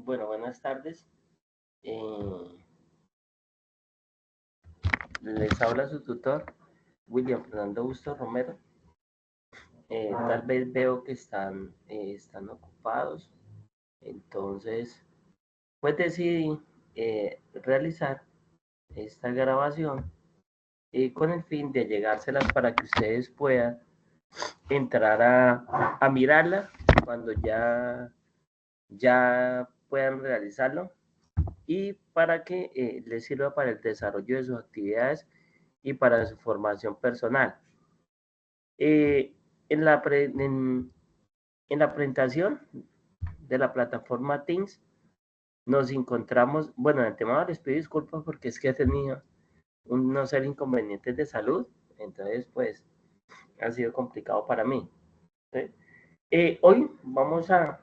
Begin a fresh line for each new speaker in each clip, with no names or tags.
Bueno, buenas tardes. Eh, Les habla su tutor, William Fernando Busto Romero. Tal vez veo que están ocupados, entonces, pues decidí realizar esta grabación con el fin de llegárselas para que ustedes puedan entrar a mirarla cuando ya puedan realizarlo y para que les sirva para el desarrollo de sus actividades y para su formación personal. Eh, en, la pre, en la presentación de la plataforma Teams nos encontramos, bueno, de antemano les pido disculpas porque es que he tenido unos inconvenientes de salud, entonces pues ha sido complicado para mí. ¿Sí? Hoy vamos a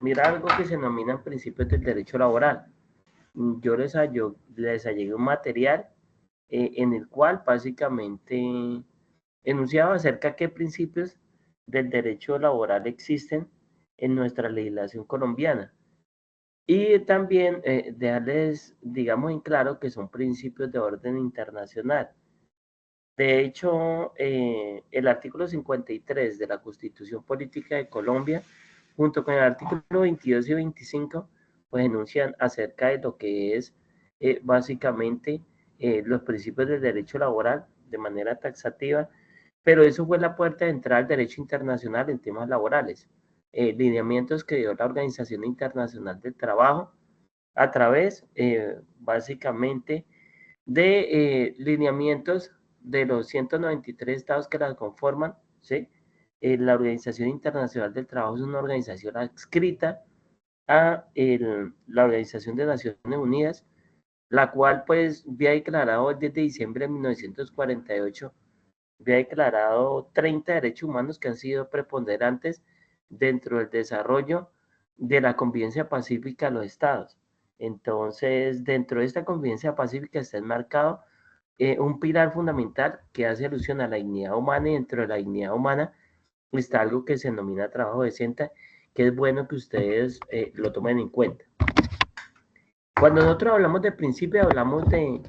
mirar algo que se denomina principios del derecho laboral. Yo les allegué un material en el cual básicamente enunciaba acerca de qué principios del derecho laboral existen en nuestra legislación colombiana. Y también dejarles, digamos, en claro que son principios de orden internacional. De hecho, el artículo 53 de la Constitución Política de Colombia, junto con el artículo 22 y 25, pues enuncian acerca de lo que es básicamente los principios del derecho laboral de manera taxativa, pero eso fue la puerta de entrada al derecho internacional en temas laborales. Lineamientos que dio la Organización Internacional del Trabajo a través, básicamente, de lineamientos de los 193 estados que la conforman, ¿sí? La Organización Internacional del Trabajo es una organización adscrita a la Organización de Naciones Unidas, la cual pues había declarado desde diciembre de 1948, había declarado 30 derechos humanos que han sido preponderantes dentro del desarrollo de la convivencia pacífica de los estados. Entonces, dentro de esta convivencia pacífica está enmarcado un pilar fundamental que hace alusión a la dignidad humana y dentro de la dignidad humana está algo que se denomina trabajo decente, que es bueno que ustedes lo tomen en cuenta. Cuando nosotros hablamos de principio, hablamos de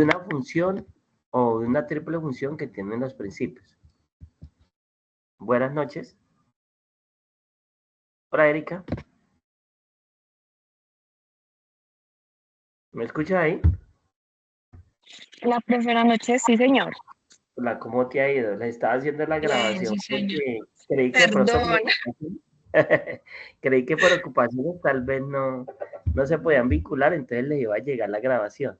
una función o de una triple función que tienen los principios. Buenas noches. Hola, Erika. ¿Me escuchas ahí?
La primera noche, sí, señor.
Hola, ¿cómo te ha ido? Le estaba haciendo la
Bien,
grabación
sí, señor.
porque creí que de pronto por
Perdón.
ocupación, creí que por ocupaciones tal vez no se podían vincular, entonces les iba a llegar la grabación.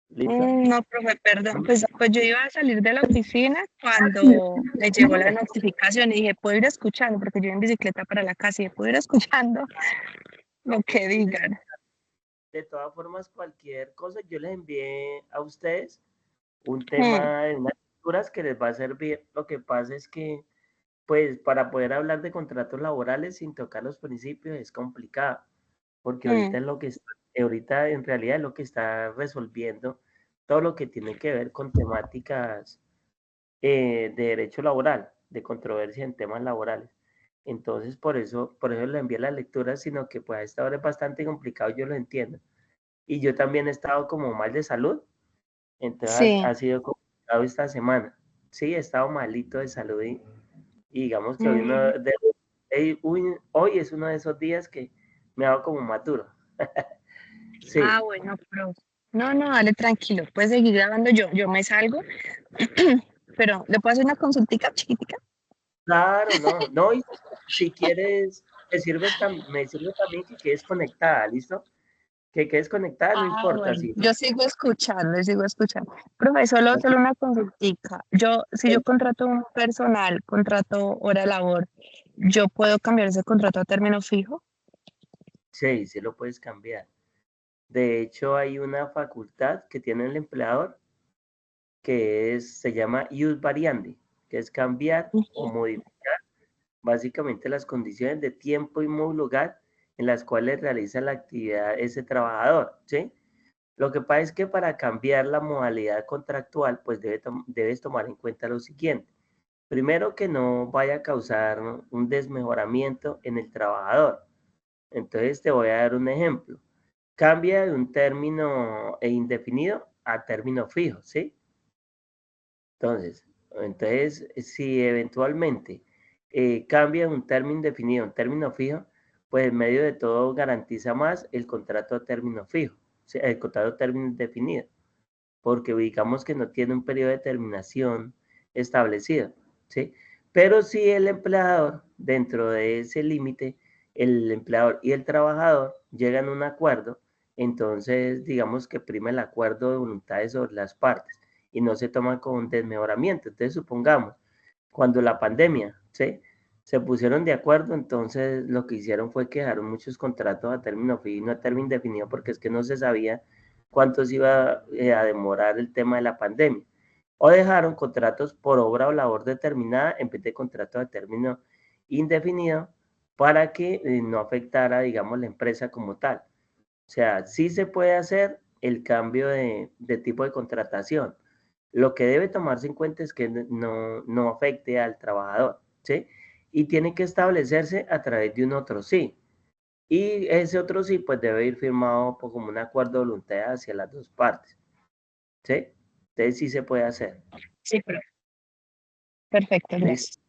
¿Listo?
No, profe, perdón. Pues yo iba a salir de la oficina cuando me llegó la notificación y dije, puedo ir escuchando, porque yo iba en bicicleta para la casa y dije, puedo ir escuchando lo que digan.
De todas formas, cualquier cosa, yo les envié a ustedes un
Mm,
tema de unas lecturas que les va a servir. Lo que pasa es que, pues, para poder hablar de contratos laborales sin tocar los principios es complicado, porque ahorita
mm,
es lo que ahorita en realidad es lo que está resolviendo todo lo que tiene que ver con temáticas de derecho laboral, de controversia en temas laborales. Entonces, por eso le envié la lectura, sino que pues a esta hora es bastante complicado, yo lo entiendo. Y yo también he estado como mal de salud, entonces
sí.
ha sido complicado esta semana. Sí, he estado malito de salud y digamos que
Mm.
hoy es uno de esos días que me hago como maduro.
Ah,
Sí,
bueno, pero no, no, dale tranquilo. Puedes seguir grabando yo me salgo, pero ¿le puedo hacer una consultica chiquitica?
claro, no, y si quieres, me sirve también que quedes conectada, ¿listo? Que quedes conectada, no
Ah,
importa,
bueno,
sí.
yo sigo escuchando, sigo escuchando. Profe, solo una consultica. Si yo contrato un personal, contrato hora labor, ¿yo puedo cambiar ese contrato a término fijo?
Sí, sí lo puedes cambiar. De hecho, hay una facultad que tiene el empleador se llama ius variandi, que es cambiar o
Ujú.
modificar básicamente las condiciones de tiempo y lugar en las cuales realiza la actividad ese trabajador, ¿sí? Lo que pasa es que para cambiar la modalidad contractual, pues debes tomar en cuenta lo siguiente. Primero, que no vaya a causar un desmejoramiento en el trabajador. Entonces te voy a dar un ejemplo. Cambia de un término indefinido a término fijo, ¿sí? Entonces, si eventualmente cambia un término indefinido a un término fijo, pues en medio de todo garantiza más el contrato a término fijo, o sea, el contrato a término indefinido, porque digamos que no tiene un periodo de terminación establecido, ¿sí? Pero si el empleador, dentro de ese límite, el empleador y el trabajador llegan a un acuerdo, entonces digamos que prima el acuerdo de voluntades sobre las partes y no se toma con desmejoramiento. Entonces supongamos, cuando la pandemia, ¿sí? Se pusieron de acuerdo, entonces lo que hicieron fue que dejaron muchos contratos a término fijo y no a término indefinido porque es que no se sabía cuánto se iba a demorar el tema de la pandemia. O dejaron contratos por obra o labor determinada en vez de contratos a término indefinido para que no afectara, digamos, la empresa como tal. O sea, sí se puede hacer el cambio de tipo de contratación. Lo que debe tomarse en cuenta es que no afecte al trabajador, ¿sí? Y tiene que establecerse a través de un otro sí. Y ese otro sí, pues debe ir firmado como un acuerdo de voluntad hacia las dos partes, ¿sí? Entonces sí se puede hacer.
Sí, perfecto,
¿Listo?
gracias.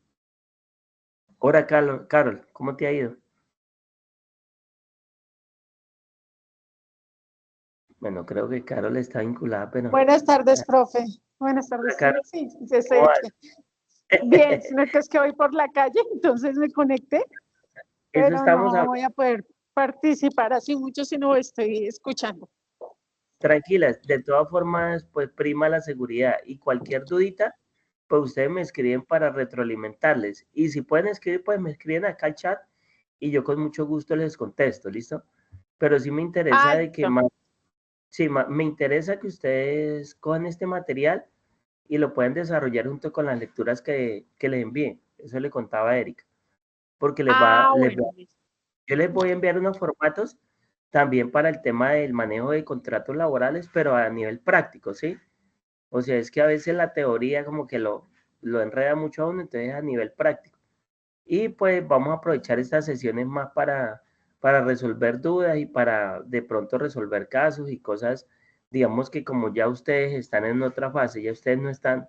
Ahora, Carol, ¿cómo te ha ido? Bueno, creo que Carol está vinculada, pero...
Buenas tardes, profe. Buenas
Hola,
tardes. Sí,
Carol,
sí, sí, estoy
¿cómo
aquí.
vas?
Bien, sino que es que voy por la calle, entonces me conecté,
Eso
pero
estamos
no
hablando.
voy a poder participar así mucho, sino estoy escuchando.
Tranquilas, de todas formas, pues prima la seguridad y cualquier dudita, pues ustedes me escriben para retroalimentarles. Y si pueden escribir, pues me escriben acá al chat y yo con mucho gusto les contesto, ¿listo? Pero sí me interesa
Ah,
de que
listo.
sí, me interesa que ustedes cojan este material y lo puedan desarrollar junto con las lecturas que les envíen. Eso le contaba a Erika, porque
Ah, bueno, listo.
yo les voy a enviar unos formatos también para el tema del manejo de contratos laborales, pero a nivel práctico, ¿sí? O sea, es que a veces la teoría como que lo enreda mucho a uno, entonces a nivel práctico. Y pues vamos a aprovechar estas sesiones más para resolver dudas y para de pronto resolver casos y cosas, digamos que como ya ustedes están en otra fase, ya ustedes no están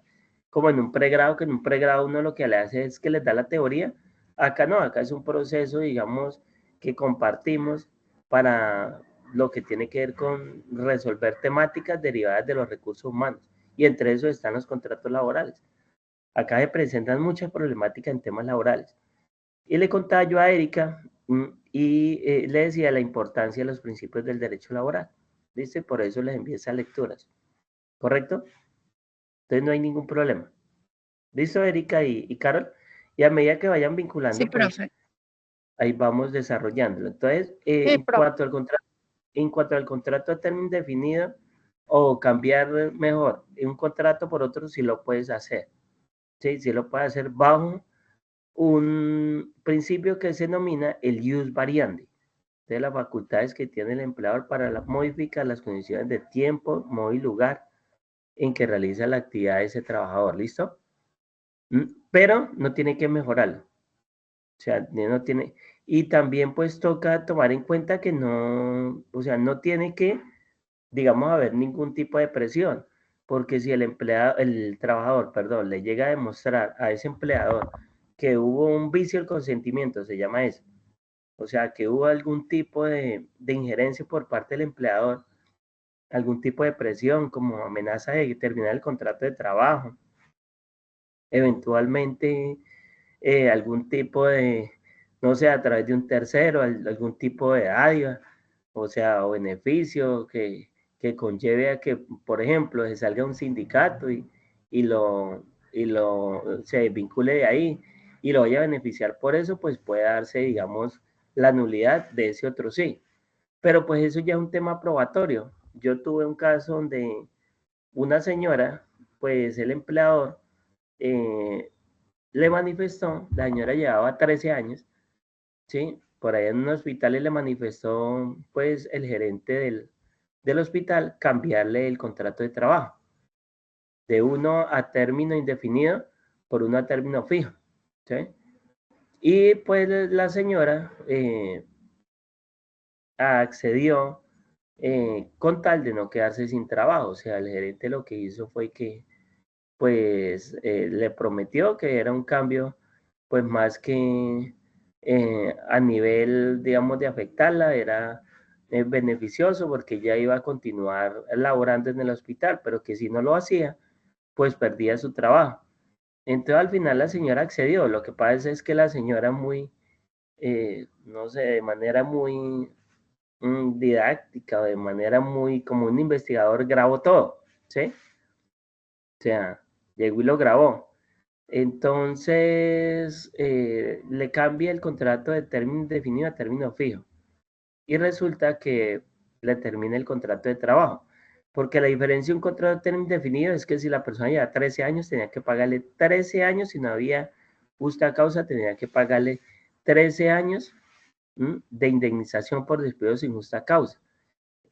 como en un pregrado, que en un pregrado uno lo que le hace es que les da la teoría. Acá no, acá es un proceso, digamos, que compartimos para lo que tiene que ver con resolver temáticas derivadas de los recursos humanos. Y entre eso están los contratos laborales. Acá se presentan muchas problemáticas en temas laborales. Y le contaba yo a Erika y le decía la importancia de los principios del derecho laboral. ¿Viste? Por eso les envié esas lecturas. ¿Correcto? Entonces no hay ningún problema. ¿Listo, Erika y Carol? Y a medida que vayan
Sí,
vinculando, pues
profe.
ahí vamos desarrollándolo. Entonces,
Sí, profe.
en cuanto al contrato a término indefinido o cambiar mejor un contrato por otro, sí lo puedes hacer. Sí, sí lo puedes hacer bajo un principio que se denomina el ius variandi, de las facultades que tiene el empleador para modificar las condiciones de tiempo, modo y lugar en que realiza la actividad de ese trabajador, ¿listo? Pero no tiene que mejorarlo, o sea, no tiene, y también pues toca tomar en cuenta que no, o sea, no tiene que, digamos, haber ningún tipo de presión, porque si el trabajador, perdón, le llega a demostrar a ese empleador que hubo un vicio del consentimiento, se llama eso, o sea, que hubo algún tipo de injerencia por parte del empleador, algún tipo de presión, como amenaza de terminar el contrato de trabajo, eventualmente algún tipo de, no sé, a través de un tercero, algún tipo de dádiva, o sea, o beneficio que conlleve a que, por ejemplo, se salga un sindicato y lo, se vincule de ahí y lo vaya a beneficiar por eso, pues puede darse, digamos, la nulidad de ese otro sí. Pero pues eso ya es un tema probatorio. Yo tuve un caso donde una señora, pues el empleador, eh, le manifestó, la señora llevaba 13 años, ¿sí? Por ahí en un hospital y le manifestó, pues, el gerente del hospital cambiarle el contrato de trabajo de uno a término indefinido por uno a término fijo, ¿sí? Y pues la señora accedió con tal de no quedarse sin trabajo. O sea, el gerente lo que hizo fue que pues le prometió que era un cambio pues más que a nivel, digamos, de afectarla, era beneficioso porque ya iba a continuar laborando en el hospital, pero que si no lo hacía, pues perdía su trabajo. Entonces al final la señora accedió. Lo que pasa es que la señora muy, no sé, de manera muy didáctica, de manera muy como un investigador grabó todo, ¿sí? O sea, llegó y lo grabó. Entonces, le cambia el contrato de término indefinido a término fijo. Y resulta que le termina el contrato de trabajo. Porque la diferencia de un contrato de término indefinido es que si la persona lleva 13 años, tenía que pagarle 13 años. Si no había justa causa, tenía que pagarle 13 años de indemnización por despido sin justa causa.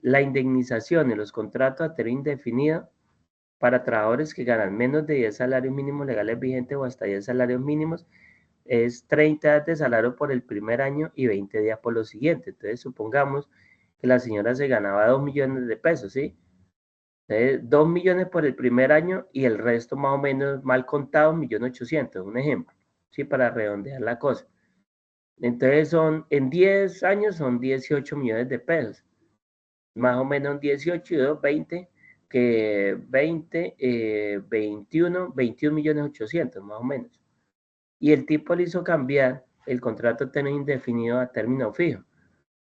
La indemnización en los contratos a término indefinido para trabajadores que ganan menos de 10 salarios mínimos legales vigentes o hasta 10 salarios mínimos es 30 días de salario por el primer año y 20 días por los siguientes. Entonces, supongamos que la señora se ganaba 2 millones de pesos, ¿sí? Entonces, 2 millones por el primer año y el resto más o menos mal contado, 1.800.000, un ejemplo, ¿sí? Para redondear la cosa. Entonces, en 10 años son 18 millones de pesos, más o menos 18 y 2, 20, que 20, 21 millones 800, más o menos. Y el tipo le hizo cambiar el contrato a término indefinido a término fijo.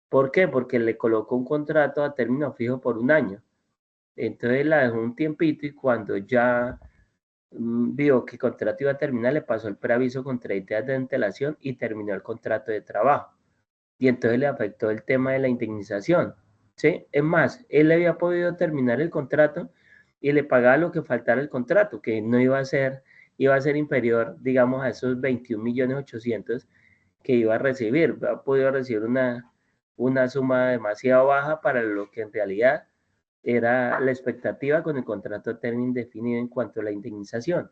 ¿Por qué? Porque le colocó un contrato a término fijo por un año. Entonces la dejó un tiempito y cuando ya vio que el contrato iba a terminar, le pasó el preaviso con 30 días de antelación y terminó el contrato de trabajo. Y entonces le afectó el tema de la indemnización, ¿sí? Es más, él había podido terminar el contrato y le pagaba lo que faltara el contrato, que no iba a ser inferior, digamos, a esos 21.800.000 que iba a recibir. Ha podido recibir una suma demasiado baja para lo que en realidad era la expectativa con el contrato a término indefinido en cuanto a la indemnización.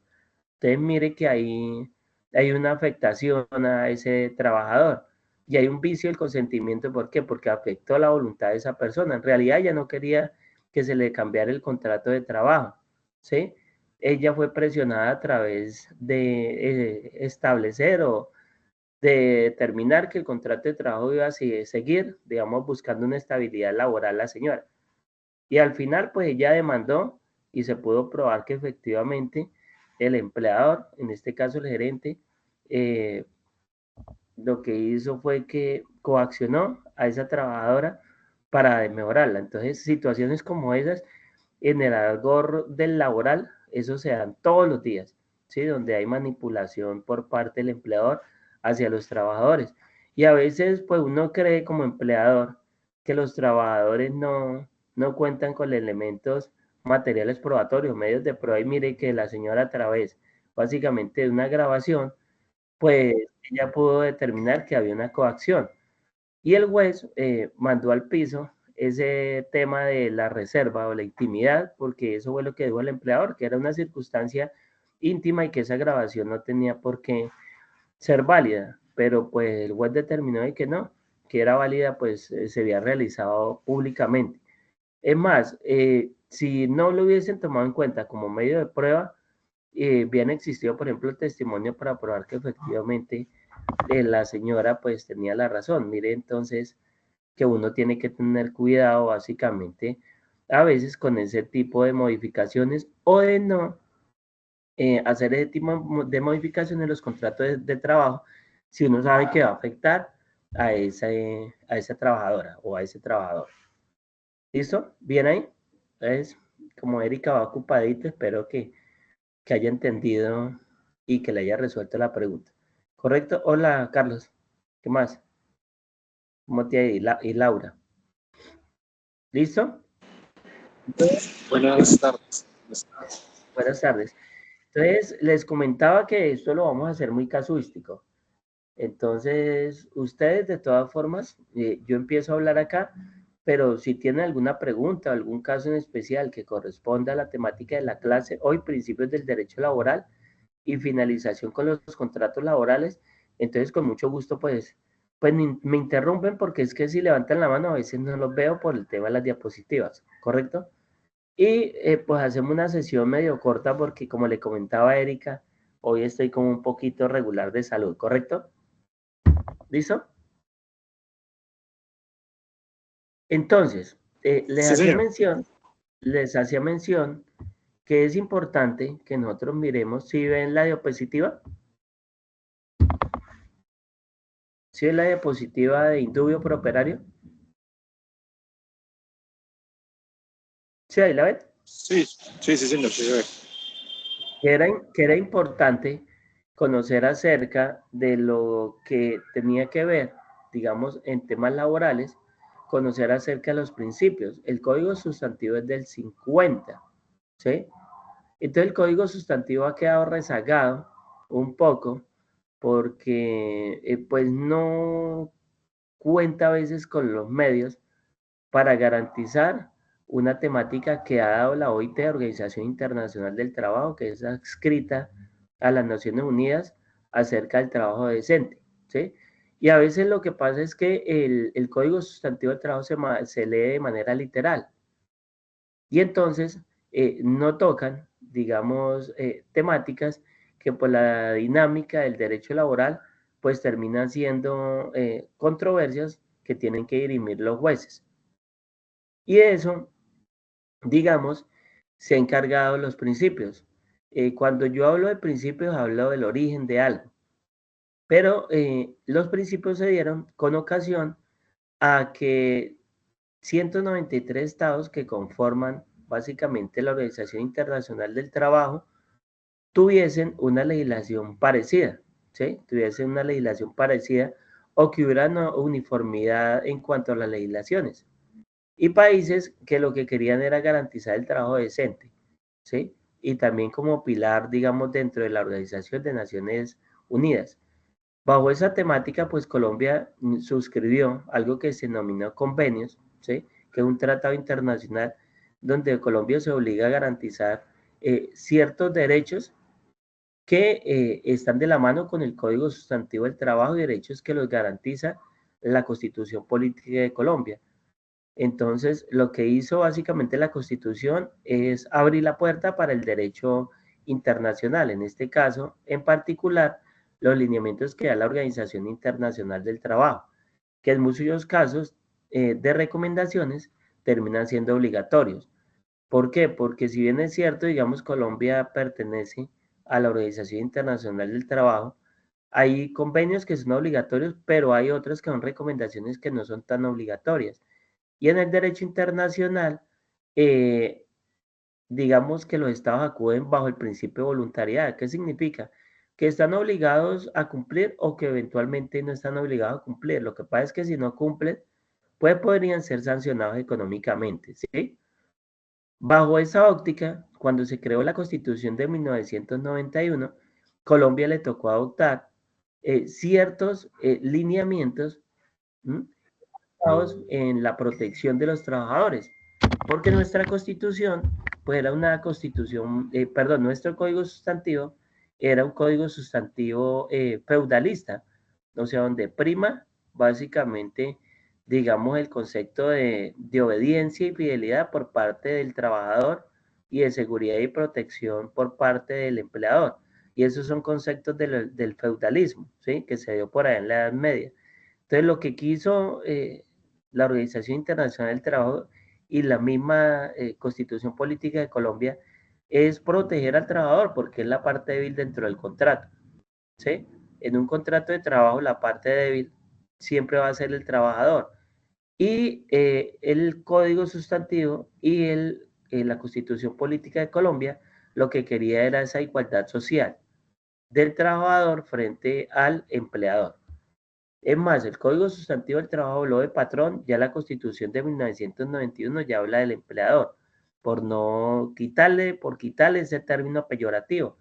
Entonces mire que hay una afectación a ese trabajador y hay un vicio del consentimiento. ¿Por qué? Porque afectó la voluntad de esa persona. En realidad ella no quería que se le cambiara el contrato de trabajo, ¿sí? Ella fue presionada a través de establecer o de determinar que el contrato de trabajo iba a seguir, digamos, buscando una estabilidad laboral la señora. Y al final, pues ella demandó y se pudo probar que efectivamente el empleador, en este caso el gerente, eh, lo que hizo fue que coaccionó a esa trabajadora para mejorarla. Entonces, situaciones como esas en el algo del laboral, eso se dan todos los días, ¿sí? Donde hay manipulación por parte del empleador hacia los trabajadores. Y a veces, pues uno cree como empleador que los trabajadores no cuentan con elementos materiales probatorios, medios de prueba. Y mire que la señora a través, básicamente, de una grabación, pues ella pudo determinar que había una coacción. Y el juez mandó al piso ese tema de la reserva o la intimidad, porque eso fue lo que dijo el empleador, que era una circunstancia íntima y que esa grabación no tenía por qué ser válida, pero pues el juez determinó de que no, que era válida, pues se había realizado públicamente. Es más, si no lo hubiesen tomado en cuenta como medio de prueba, bien existido, por ejemplo, el testimonio para probar que efectivamente la señora pues tenía la razón. Mire entonces que uno tiene que tener cuidado básicamente a veces con ese tipo de modificaciones o de no hacer ese tipo de modificaciones en los contratos de trabajo si uno sabe que va a afectar a esa trabajadora o a ese trabajador. ¿Listo? ¿Bien ahí? Entonces, como Erika va ocupadita, espero que haya entendido y que le haya resuelto la pregunta. ¿Correcto? Hola, Carlos. ¿Qué más? ¿Cómo te ha ido? Y Laura. ¿Listo?
Buenas tardes.
Buenas tardes. Entonces, les comentaba que esto lo vamos a hacer muy casuístico. Entonces, ustedes de todas formas, yo empiezo a hablar acá, pero si tienen alguna pregunta, algún caso en especial que corresponda a la temática de la clase, hoy principios del derecho laboral y finalización con los contratos laborales, entonces con mucho gusto, pues, Pues me interrumpen porque es que si levantan la mano a veces no los veo por el tema de las diapositivas, ¿correcto? Y pues hacemos una sesión medio corta porque como le comentaba a Erika, hoy estoy como un poquito regular de salud, ¿correcto? ¿Listo? Entonces,
Sí, señor.
les hacía mención que es importante que nosotros miremos si ven la diapositiva. ¿Sí ven la diapositiva de indubio operario? ¿Sí, ahí la ven?
Sí, señor, sí se ve.
Que era importante conocer acerca de lo que tenía que ver, digamos, en temas laborales, conocer acerca de los principios. El código sustantivo es del 50, ¿sí? Entonces el código sustantivo ha quedado rezagado un poco porque pues no cuenta a veces con los medios para garantizar una temática que ha dado la OIT, Organización Internacional del Trabajo, que es adscrita a las Naciones Unidas acerca del trabajo decente, ¿sí? Y a veces lo que pasa es que el Código Sustantivo del Trabajo se lee de manera literal y entonces no tocan, digamos, temáticas que por la dinámica del derecho laboral pues terminan siendo controversias que tienen que dirimir los jueces. Y de eso, digamos, se han encargado los principios. Cuando yo hablo de principios, hablo del origen de algo. Pero los principios se dieron con ocasión a que 193 estados que conforman básicamente la Organización Internacional del Trabajo tuviesen una legislación parecida, ¿sí? Tuviesen una legislación parecida o que hubiera una uniformidad en cuanto a las legislaciones. Y países que lo que querían era garantizar el trabajo decente, ¿sí? Y también como pilar, digamos, dentro de la Organización de Naciones Unidas. Bajo esa temática, pues Colombia suscribió algo que se denominó convenios, ¿sí? Que es un tratado internacional donde Colombia se obliga a garantizar ciertos derechos que están de la mano con el Código Sustantivo del Trabajo y derechos que los garantiza la Constitución Política de Colombia. Entonces, lo que hizo básicamente la Constitución es abrir la puerta para el derecho internacional, en este caso, en particular, los lineamientos que da la Organización Internacional del Trabajo, que en muchos casos de recomendaciones terminan siendo obligatorios. ¿Por qué? Porque si bien es cierto, digamos, Colombia pertenece a la Organización Internacional del Trabajo, hay convenios que son obligatorios, pero hay otros que son recomendaciones que no son tan obligatorias. Y en el derecho internacional, eh, digamos que los estados acuden bajo el principio de voluntariedad. ¿Qué significa? Que están obligados a cumplir o que eventualmente no están obligados a cumplir. Lo que pasa es que si no cumplen, pues podrían ser sancionados económicamente, ¿sí? Bajo esa óptica, cuando se creó la Constitución de 1991, Colombia le tocó adoptar ciertos lineamientos en la protección de los trabajadores, porque nuestra constitución, pues era una constitución, perdón, nuestro código sustantivo era un código sustantivo feudalista, o sea, donde prima básicamente, digamos, el concepto de obediencia y fidelidad por parte del trabajador y de seguridad y protección por parte del empleador. Y esos son conceptos del feudalismo, ¿sí? Que se dio por ahí en la Edad Media. Entonces, lo que quiso la Organización Internacional del Trabajo y la misma Constitución Política de Colombia es proteger al trabajador porque es la parte débil dentro del contrato, ¿sí? En un contrato de trabajo la parte débil siempre va a ser el trabajador. Y el Código Sustantivo y la Constitución Política de Colombia lo que quería era esa igualdad social del trabajador frente al empleador. Es más, el Código Sustantivo del Trabajo habló de patrón, ya la Constitución de 1991 ya habla del empleador, por quitarle ese término peyorativo.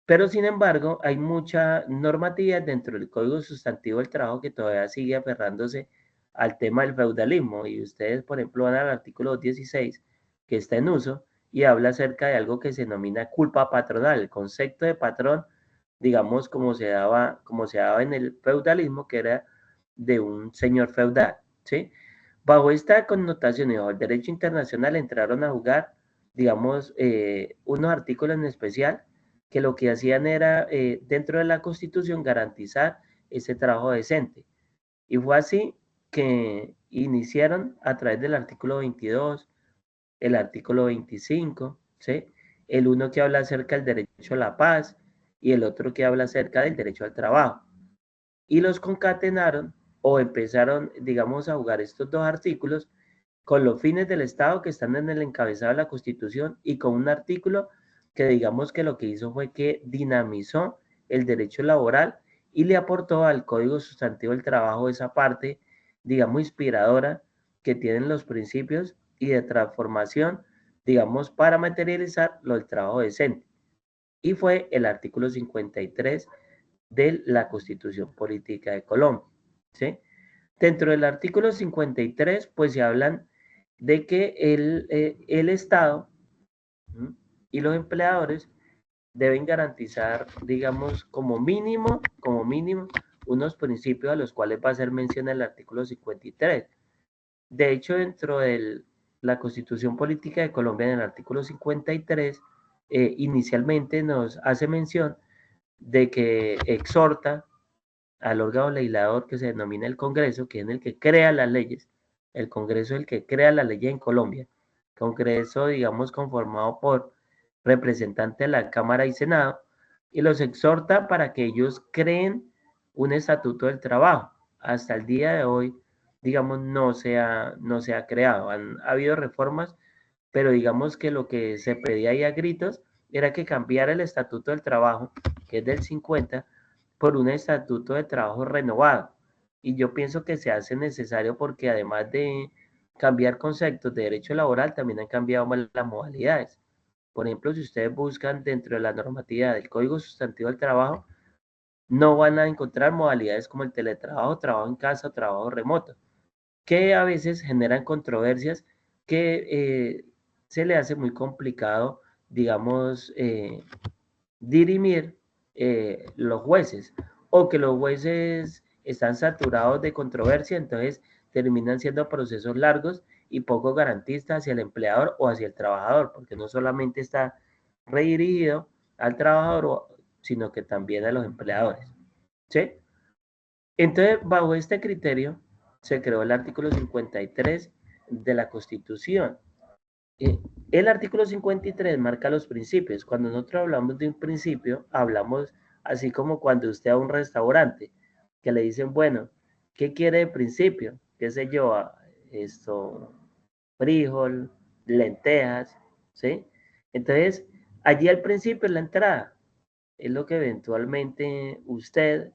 Pero sin embargo, hay mucha normatividad dentro del Código Sustantivo del Trabajo que todavía sigue aferrándose al tema del feudalismo. Y ustedes, por ejemplo, van al artículo 16, que está en uso, y habla acerca de algo que se denomina culpa patronal. El concepto de patrón, digamos, como se daba en el feudalismo, que era de un señor feudal, ¿sí? Bajo esta connotación y bajo el derecho internacional entraron a jugar, digamos, unos artículos en especial que lo que hacían era, dentro de la Constitución, garantizar ese trabajo decente. Y fue así que iniciaron a través del artículo 22, el artículo 25, ¿sí? El uno que habla acerca del derecho a la paz y el otro que habla acerca del derecho al trabajo. Y los concatenaron o empezaron, digamos, a jugar estos dos artículos con los fines del Estado que están en el encabezado de la Constitución y con un artículo que digamos que lo que hizo fue que dinamizó el derecho laboral y le aportó al Código Sustantivo del Trabajo esa parte, digamos, inspiradora que tienen los principios y de transformación, digamos, para materializar lo del trabajo decente. Y fue el artículo 53 de la Constitución Política de Colombia, ¿sí? Dentro del artículo 53, pues se hablan de que el Estado, ¿sí?, y los empleadores deben garantizar, digamos, como mínimo, unos principios a los cuales va a hacer mención el artículo 53. De hecho, dentro de la Constitución Política de Colombia, en el artículo 53, inicialmente nos hace mención de que exhorta al órgano legislador que se denomina el Congreso, que es el que crea las leyes. El Congreso es el que crea las leyes en Colombia. Congreso, digamos, conformado por representantes de la Cámara y Senado, y los exhorta para que ellos creen un estatuto del trabajo. Hasta el día de hoy, digamos, no se ha creado. Ha habido reformas, pero digamos que lo que se pedía ahí a gritos era que cambiara el estatuto del trabajo, que es del 50, por un estatuto de trabajo renovado. Y yo pienso que se hace necesario porque además de cambiar conceptos de derecho laboral, también han cambiado las modalidades. Por ejemplo, si ustedes buscan dentro de la normatividad del Código Sustantivo del Trabajo, no van a encontrar modalidades como el teletrabajo, trabajo en casa o trabajo remoto, que a veces generan controversias que se le hace muy complicado, digamos, dirimir los jueces, o que los jueces están saturados de controversia, entonces terminan siendo procesos largos y poco garantistas hacia el empleador o hacia el trabajador, porque no solamente está redirigido al trabajador, sino que también a los empleadores, ¿sí? Entonces, bajo este criterio, se creó el artículo 53 de la Constitución. El artículo 53 marca los principios. Cuando nosotros hablamos de un principio, hablamos así como cuando usted va a un restaurante, que le dicen, bueno, ¿qué quiere de principio? ¿Qué sé yo? Esto, frijol, lentejas, ¿sí? Entonces, allí al principio es la entrada. Es lo que eventualmente usted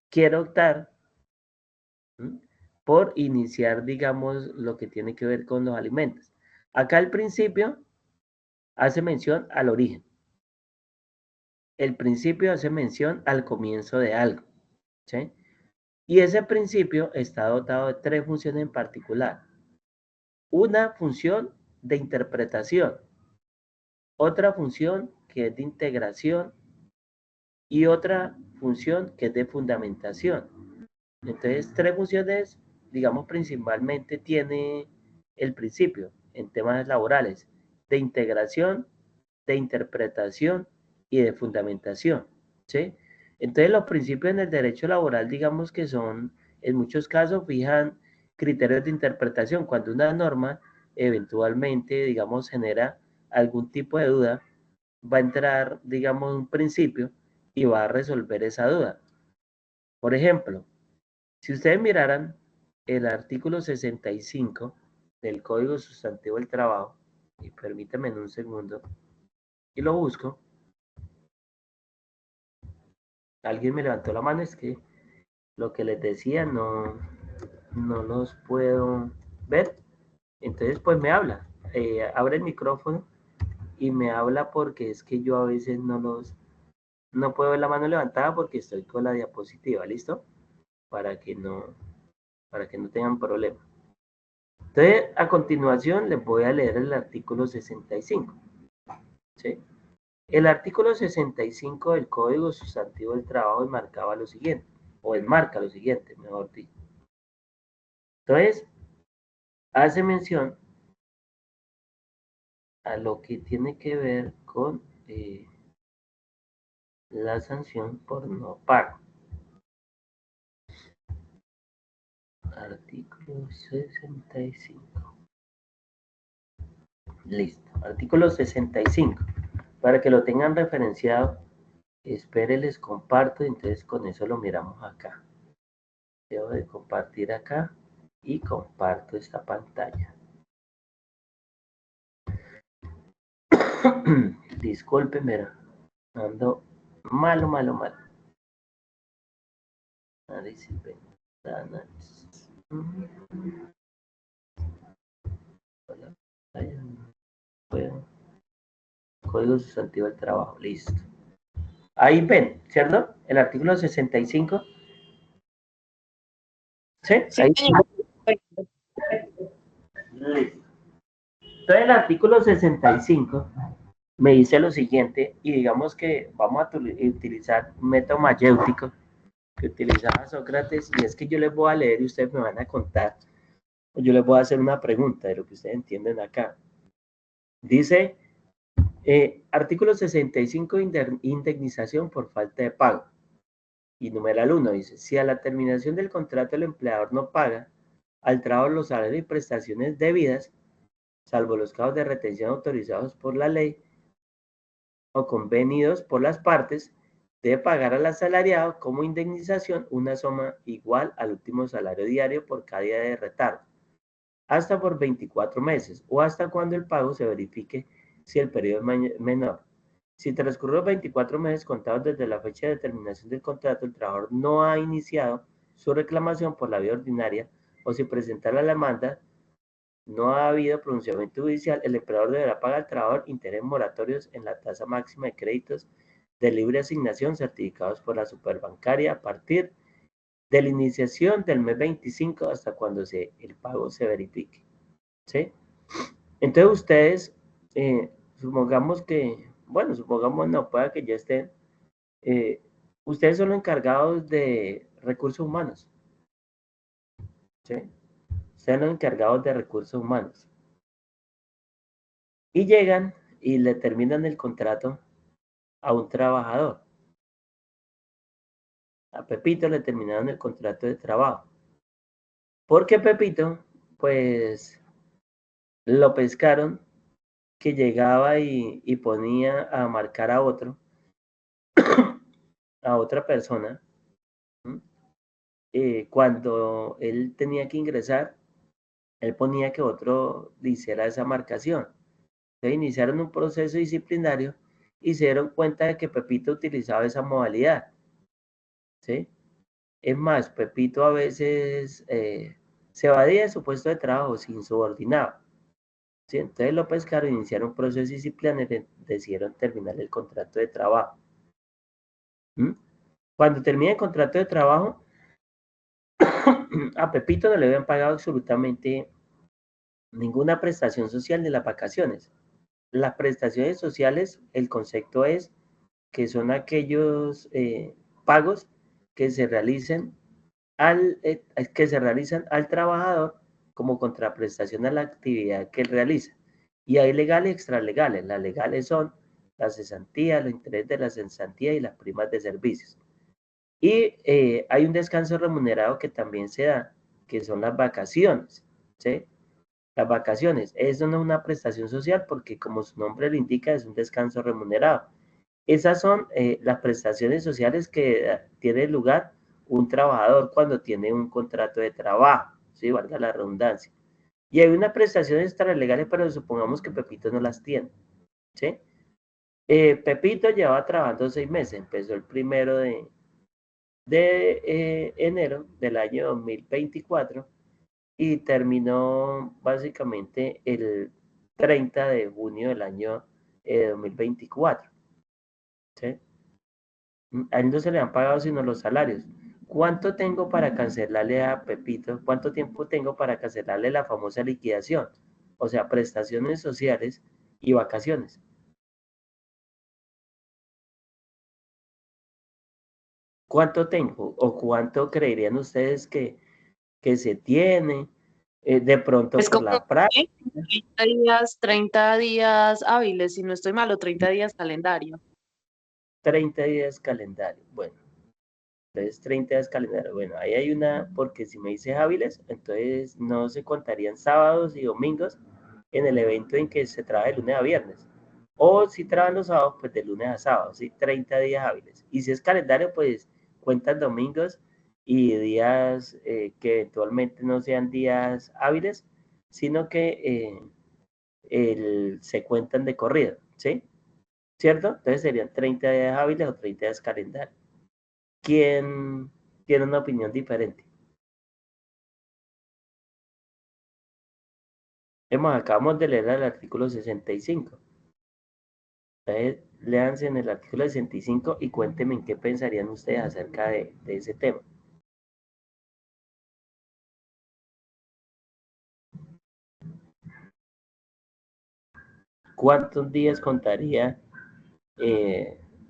quiere optar, ¿sí?, por iniciar, digamos, lo que tiene que ver con los alimentos. Acá al principio hace mención al origen. El principio hace mención al comienzo de algo, ¿sí? Y ese principio está dotado de tres funciones en particular. Una función de interpretación, otra función que es de integración y otra función que es de fundamentación. Entonces, tres funciones, digamos, principalmente tiene el principio en temas laborales: de integración, de interpretación y de fundamentación, ¿sí? Entonces, los principios en el derecho laboral, digamos que son, en muchos casos, fijan criterios de interpretación. Cuando una norma eventualmente, digamos, genera algún tipo de duda, va a entrar, digamos, un principio y va a resolver esa duda. Por ejemplo, si ustedes miraran el artículo 65 del Código Sustantivo del Trabajo, y permítanme un segundo, y lo busco. Alguien me levantó la mano, es que lo que les decía no los puedo ver. Entonces, pues me habla, abre el micrófono y me habla, porque es que yo a veces no puedo ver la mano levantada porque estoy con la diapositiva, ¿listo? Para que no tengan problema. Entonces, a continuación les voy a leer el artículo 65, ¿sí? El artículo 65 del Código Sustantivo del Trabajo marcaba lo siguiente: o enmarca lo siguiente, mejor dicho. Entonces, hace mención a lo que tiene que ver con la sanción por no pago. Artículo 65. Listo. Artículo 65. Para que lo tengan referenciado, espere, les comparto, entonces con eso lo miramos acá. Debo de compartir acá y comparto esta pantalla. Discúlpenme, ando malo. Análisis ventanas. Bueno, código sustantivo del trabajo, listo. Ahí ven, ¿cierto? El artículo 65. ¿Sí?
Sí,
Ahí.
señor.
Listo. Entonces el artículo 65 me dice lo siguiente, y digamos que vamos a utilizar un método mayéutico que utilizaba Sócrates, y es que yo les voy a leer y ustedes me van a contar, o yo les voy a hacer una pregunta de lo que ustedes entienden acá. Dice, artículo 65, indemnización por falta de pago. Y numeral 1 dice, si a la terminación del contrato el empleador no paga al trabajador los salarios y prestaciones debidas, salvo los casos de retención autorizados por la ley o convenidos por las partes, debe pagar al asalariado como indemnización una suma igual al último salario diario por cada día de retardo, hasta por 24 meses o hasta cuando el pago se verifique si el periodo es menor. Si transcurren los 24 meses contados desde la fecha de terminación del contrato, el trabajador no ha iniciado su reclamación por la vía ordinaria o si presenta la demanda, no ha habido pronunciamiento judicial, el empleador deberá pagar al trabajador intereses moratorios en la tasa máxima de créditos de libre asignación certificados por la superbancaria a partir de la iniciación del mes 25 hasta cuando el pago se verifique. ¿Sí? Entonces ustedes, supongamos que, bueno, supongamos no, pueda que ya estén, ustedes son los encargados de recursos humanos. ¿Sí? Ustedes son los encargados de recursos humanos. Y llegan y le terminan el contrato a un trabajador. A Pepito le terminaron el contrato de trabajo. Porque Pepito, pues, lo pescaron que llegaba y ponía a marcar a otro, a otra persona, cuando él tenía que ingresar, él ponía que otro le hiciera esa marcación. Entonces iniciaron un proceso disciplinario y se dieron cuenta de que Pepito utilizaba esa modalidad. ¿Sí? Es más, Pepito a veces se evadía de su puesto de trabajo sin subordinado. ¿Sí? Entonces lo pescaron, iniciaron un proceso disciplinario y decidieron terminar el contrato de trabajo. Cuando termina el contrato de trabajo, a Pepito no le habían pagado absolutamente ninguna prestación social ni las vacaciones. Las prestaciones sociales, el concepto es que son aquellos pagos que se realizan al trabajador como contraprestación a la actividad que él realiza. Y hay legales y extralegales. Las legales son la cesantía, los intereses de la cesantía y las primas de servicios. Y hay un descanso remunerado que también se da, que son las vacaciones. ¿Sí? Las vacaciones, eso no es una prestación social porque como su nombre lo indica, es un descanso remunerado. Esas son las prestaciones sociales que tiene lugar un trabajador cuando tiene un contrato de trabajo, ¿sí? Valga la redundancia. Y hay unas prestaciones extralegales, pero supongamos que Pepito no las tiene, ¿sí? Pepito llevaba trabajando 6 meses, empezó el 1 de enero del año 2024 y terminó básicamente el 30 de junio del año 2024, ¿sí? A él no se le han pagado sino los salarios. ¿Cuánto tengo para cancelarle a Pepito? ¿Cuánto tiempo tengo para cancelarle la famosa liquidación? O sea, prestaciones sociales y vacaciones. ¿Cuánto tengo o cuánto creerían ustedes que se tiene? De pronto
Es
por
como
la práctica.
30 días hábiles, si no estoy mal, o 30 días calendario.
30 días calendario. Bueno, entonces 30 días calendario. Bueno, ahí hay una, porque si me dice hábiles, entonces no se contarían sábados y domingos en el evento en que se trabaja de lunes a viernes. O si trabajan los sábados, pues de lunes a sábado, ¿sí? 30 días hábiles. Y si es calendario, pues cuentan domingos y días que eventualmente no sean días hábiles, sino que se cuentan de corrido, ¿sí? ¿Cierto? Entonces serían 30 días hábiles o 30 días calendario. ¿Quién tiene una opinión diferente? Acabamos de leer el artículo 65. Entonces, léanse en el artículo 65 y cuéntenme en qué pensarían ustedes acerca de ese tema. ¿Cuántos días contaría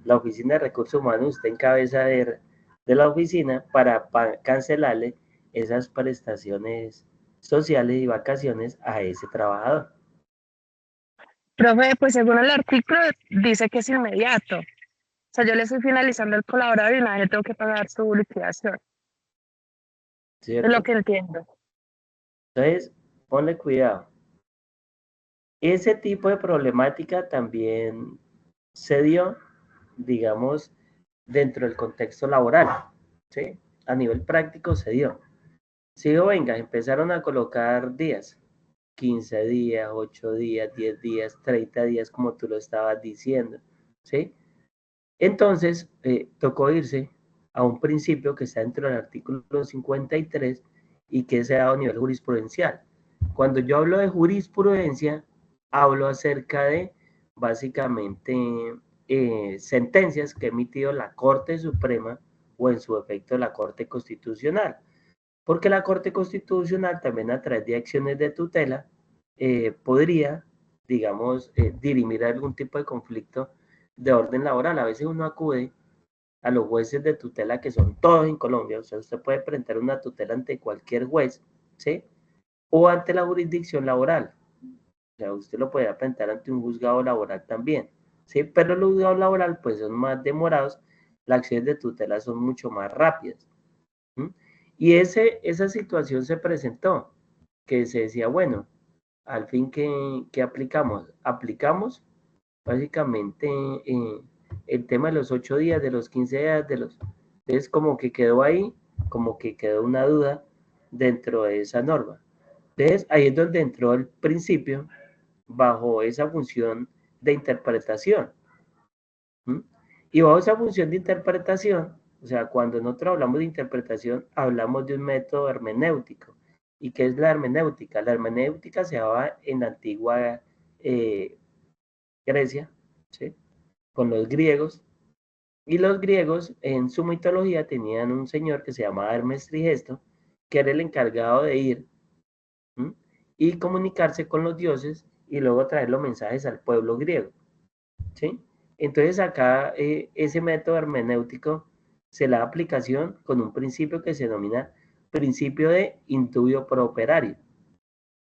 la Oficina de Recursos Humanos, usted en cabeza de la oficina, para cancelarle esas prestaciones sociales y vacaciones a ese trabajador?
Profe, pues según el artículo dice que es inmediato. O sea, yo le estoy finalizando el colaborador y nadie le tengo que pagar su liquidación. Es lo
¿Cierto?
que entiendo.
Entonces, ponle cuidado. Ese tipo de problemática también se dio, digamos, dentro del contexto laboral, ¿sí? A nivel práctico se dio. Si digo, venga, empezaron a colocar días, 15 días, 8 días, 10 días, 30 días, como tú lo estabas diciendo, ¿sí? Entonces, tocó irse a un principio que está dentro del artículo 53 y que se ha dado a nivel jurisprudencial. Cuando yo hablo de jurisprudencia, hablo acerca de, básicamente, sentencias que ha emitido la Corte Suprema o en su efecto la Corte Constitucional. Porque la Corte Constitucional también a través de acciones de tutela podría, digamos, dirimir algún tipo de conflicto de orden laboral. A veces uno acude a los jueces de tutela que son todos en Colombia, o sea, usted puede presentar una tutela ante cualquier juez, ¿sí? O ante la jurisdicción laboral. O sea, usted lo puede presentar ante un juzgado laboral también, ¿sí? Pero los juzgados laborales pues son más demorados, las acciones de tutela son mucho más rápidas. ¿Mm? Y esa situación se presentó, que se decía, bueno, al fin que aplicamos, básicamente el tema de los 8 días, de los 15 días, entonces como que quedó ahí, como que quedó una duda dentro de esa norma. Entonces ahí es donde entró el principio bajo esa función de interpretación. ¿Mm? Y bajo esa función de interpretación, o sea, cuando nosotros hablamos de interpretación, hablamos de un método hermenéutico. ¿Y qué es la hermenéutica? La hermenéutica se daba en la antigua Grecia, ¿sí? Con los griegos. Y los griegos en su mitología tenían un señor que se llamaba Hermes Trigesto, que era el encargado de ir, ¿m?, y comunicarse con los dioses y luego traer los mensajes al pueblo griego, ¿sí? Entonces acá ese método hermenéutico se le da aplicación con un principio que se denomina principio de indubio pro operario.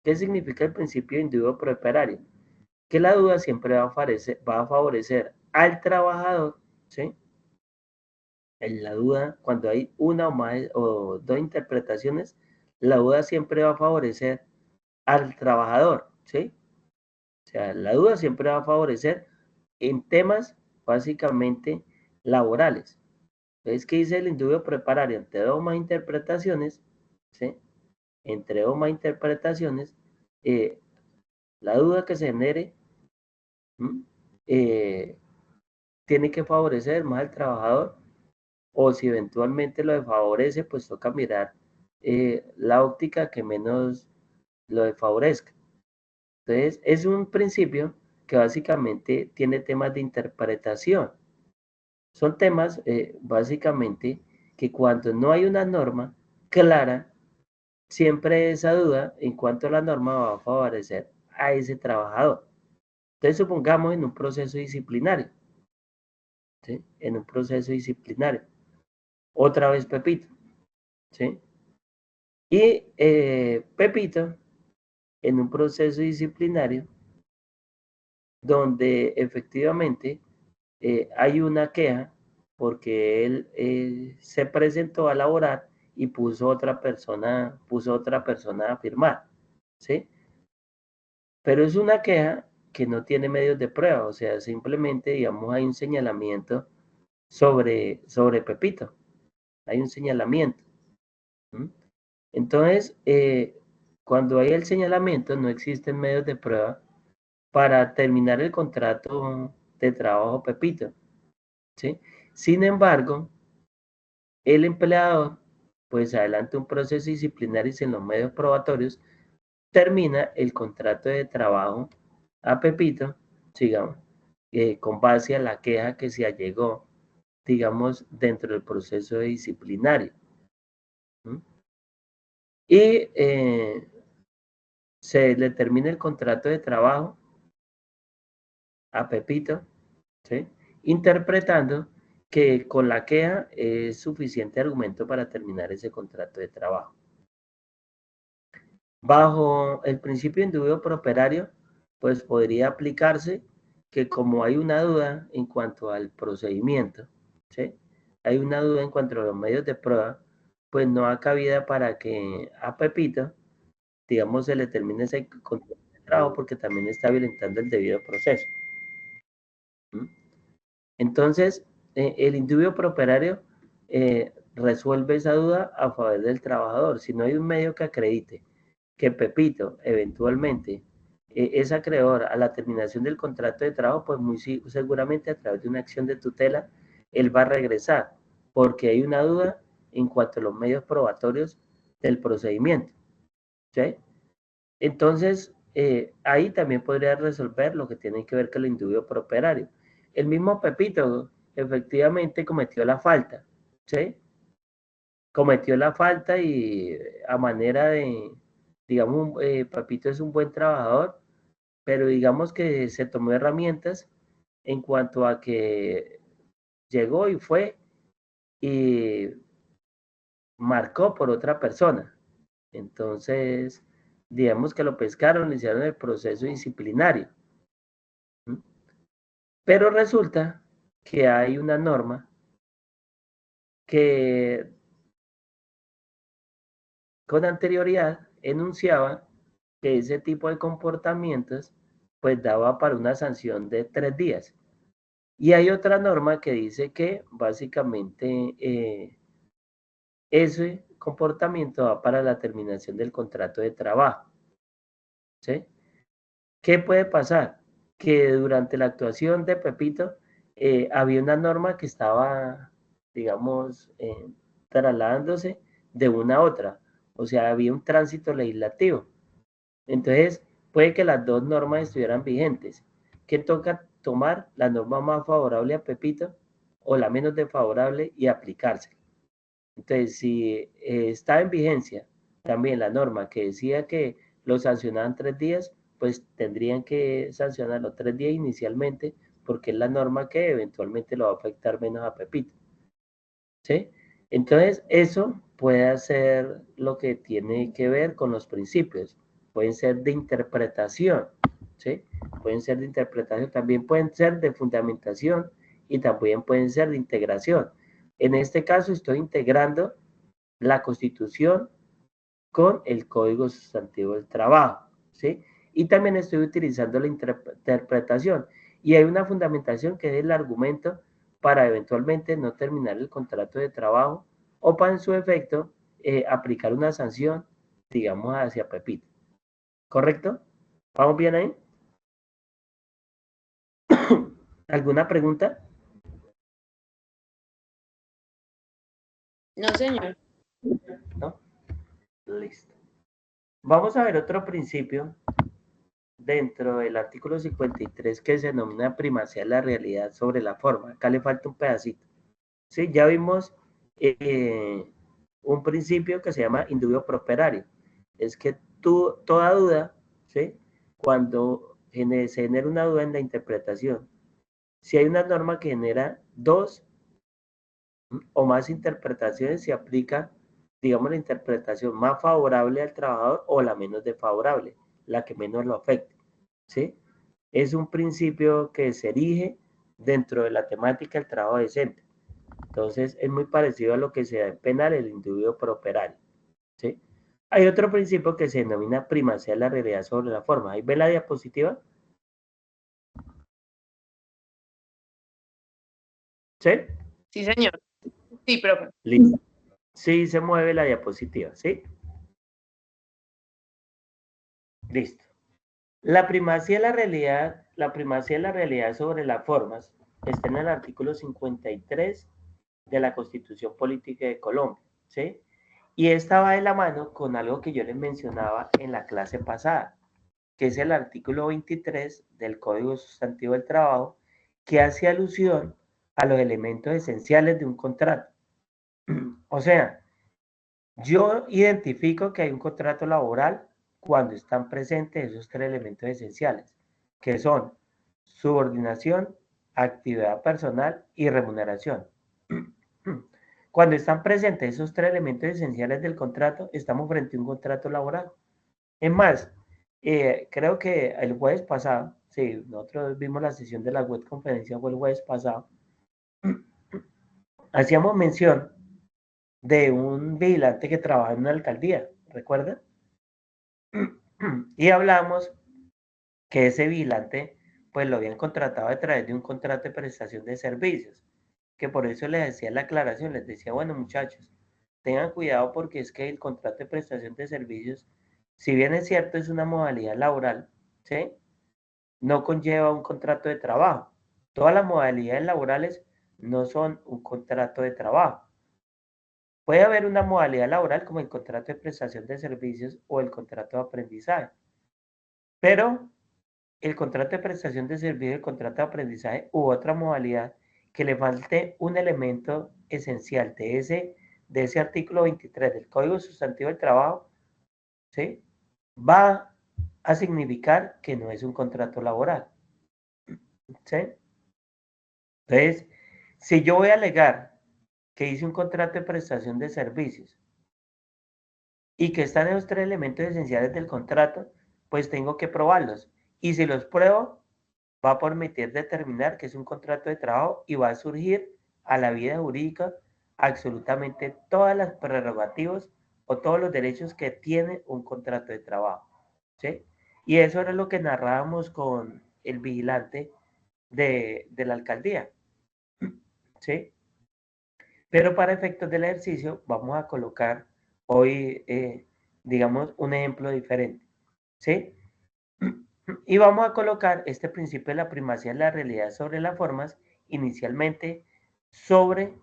¿Qué significa el principio de indubio pro operario? Que la duda siempre va a favorecer al trabajador, ¿sí? En la duda, cuando hay una o más o dos interpretaciones, la duda siempre va a favorecer al trabajador, ¿sí? O sea, la duda siempre va a favorecer en temas básicamente laborales. Entonces, ¿qué dice el indubio preparario? Entre dos más interpretaciones, ¿sí? Entre dos más interpretaciones, la duda que se genere eh, tiene que favorecer más al trabajador, o si eventualmente lo desfavorece, pues toca mirar la óptica que menos lo desfavorezca. Entonces, es un principio que básicamente tiene temas de interpretación. Son temas básicamente que cuando no hay una norma clara, siempre esa duda en cuanto a la norma va a favorecer a ese trabajador. Entonces, supongamos en un proceso disciplinario, ¿sí? En un proceso disciplinario. otra vez Pepito, ¿sí? Y Pepito, en un proceso disciplinario, donde efectivamente hay una queja porque él se presentó a laborar y puso otra persona a firmar, ¿sí? Pero es una queja que no tiene medios de prueba, o sea, simplemente, digamos, hay un señalamiento sobre Pepito, hay un señalamiento. ¿Mm? Entonces, cuando hay el señalamiento, no existen medios de prueba para terminar el contrato de trabajo Pepito, ¿sí? Sin embargo, el empleador, pues adelante un proceso disciplinario y sin los medios probatorios, termina el contrato de trabajo a Pepito, digamos, con base a la queja que se allegó, digamos, dentro del proceso disciplinario. ¿Mm? Y se le termina el contrato de trabajo a Pepito, ¿sí? Interpretando que con la queja es suficiente argumento para terminar ese contrato de trabajo. Bajo el principio indubio pro operario, pues podría aplicarse que como hay una duda en cuanto al procedimiento, ¿sí? Hay una duda en cuanto a los medios de prueba, pues no ha cabida para que a Pepito, digamos, se le termine ese contrato de trabajo porque también está violentando el debido proceso. ¿Mm? Entonces, el indubio pro operario resuelve esa duda a favor del trabajador. Si no hay un medio que acredite que Pepito eventualmente es acreedor a la terminación del contrato de trabajo, pues muy seguramente a través de una acción de tutela, él va a regresar, porque hay una duda en cuanto a los medios probatorios del procedimiento. ¿Sí? Entonces, ahí también podría resolver lo que tiene que ver con el indubio pro operario. El mismo Pepito efectivamente cometió la falta, ¿sí? Cometió la falta y a manera de, digamos, Pepito es un buen trabajador, pero digamos que se tomó herramientas en cuanto a que llegó y fue y marcó por otra persona. Entonces, digamos que lo pescaron, le hicieron el proceso disciplinario. ¿Mm? Pero resulta que hay una norma que con anterioridad enunciaba que ese tipo de comportamientos pues daba para una sanción de 3 días. Y hay otra norma que dice que básicamente ese comportamiento va para la terminación del contrato de trabajo. ¿Sí? ¿Qué puede pasar? Que durante la actuación de Pepito había una norma que estaba, digamos, trasladándose de una a otra. O sea, había un tránsito legislativo. Entonces, puede que las dos normas estuvieran vigentes. ¿Qué toca tomar? La norma más favorable a Pepito o la menos desfavorable y aplicársela. Entonces, si está en vigencia también la norma que decía que lo sancionaban 3 días, pues tendrían que sancionar los 3 días inicialmente, porque es la norma que eventualmente lo va a afectar menos a Pepito. ¿Sí? Entonces, eso puede ser lo que tiene que ver con los principios. Pueden ser de interpretación, ¿sí? Pueden ser de interpretación, también pueden ser de fundamentación y también pueden ser de integración. En este caso, estoy integrando la Constitución con el Código Sustantivo del Trabajo, ¿sí? Y también estoy utilizando la interpretación. Y hay una fundamentación que es el argumento para eventualmente no terminar el contrato de trabajo o para en su efecto aplicar una sanción, digamos, hacia Pepito. ¿Correcto? ¿Vamos bien ahí? ¿Alguna pregunta?
No, señor.
¿No? Listo. Vamos a ver otro principio dentro del artículo 53 que se denomina primacía de la realidad sobre la forma. Acá le falta un pedacito. ¿Sí? Ya vimos un principio que se llama indubio pro operario. Es que toda duda, ¿sí? Cuando se genera una duda en la interpretación, si hay una norma que genera dos o más interpretaciones se aplica, digamos, la interpretación más favorable al trabajador o la menos desfavorable, la que menos lo afecte, ¿sí? Es un principio que se erige dentro de la temática del trabajo decente. Entonces, es muy parecido a lo que se da en penal, el individuo pro operario, ¿sí? Hay otro principio que se denomina primacía de la realidad sobre la forma. ¿Ahí ve la diapositiva? ¿Sí?
Sí, señor. Sí, profe.
Listo. Sí, se mueve la diapositiva, ¿sí? Listo. La primacía de la realidad sobre las formas está en el artículo 53 de la Constitución Política de Colombia, ¿sí? Y esta va de la mano con algo que yo les mencionaba en la clase pasada, que es el artículo 23 del Código Sustantivo del Trabajo, que hace alusión a los elementos esenciales de un contrato. O sea, yo identifico que hay un contrato laboral cuando están presentes esos tres elementos esenciales, que son subordinación, actividad personal y remuneración. Cuando están presentes esos tres elementos esenciales del contrato, estamos frente a un contrato laboral. Es más, creo que el jueves pasado, sí, nosotros vimos la sesión de la web conferencia, fue el jueves pasado, hacíamos mención de un vigilante que trabaja en una alcaldía, ¿recuerdan? Y hablamos que ese vigilante, pues lo habían contratado a través de un contrato de prestación de servicios, que por eso les decía la aclaración, les decía, bueno muchachos, tengan cuidado porque es que el contrato de prestación de servicios, si bien es cierto, es una modalidad laboral, ¿sí? No conlleva un contrato de trabajo. Todas las modalidades laborales no son un contrato de trabajo. Puede haber una modalidad laboral como el contrato de prestación de servicios o el contrato de aprendizaje, pero el contrato de prestación de servicios, el contrato de aprendizaje u otra modalidad que le falte un elemento esencial de ese artículo 23 del Código Sustantivo del Trabajo, ¿sí? Va a significar que no es un contrato laboral, ¿sí? Entonces, si yo voy a alegar que hice un contrato de prestación de servicios y que están esos tres elementos esenciales del contrato, pues tengo que probarlos. Y si los pruebo, va a permitir determinar que es un contrato de trabajo y va a surgir a la vida jurídica absolutamente todas las prerrogativas o todos los derechos que tiene un contrato de trabajo, ¿sí? Y eso era lo que narrábamos con el vigilante de la alcaldía, ¿sí? Pero para efectos del ejercicio vamos a colocar hoy, digamos, un ejemplo diferente, ¿sí? Y vamos a colocar este principio de la primacía de la realidad sobre las formas, inicialmente sobre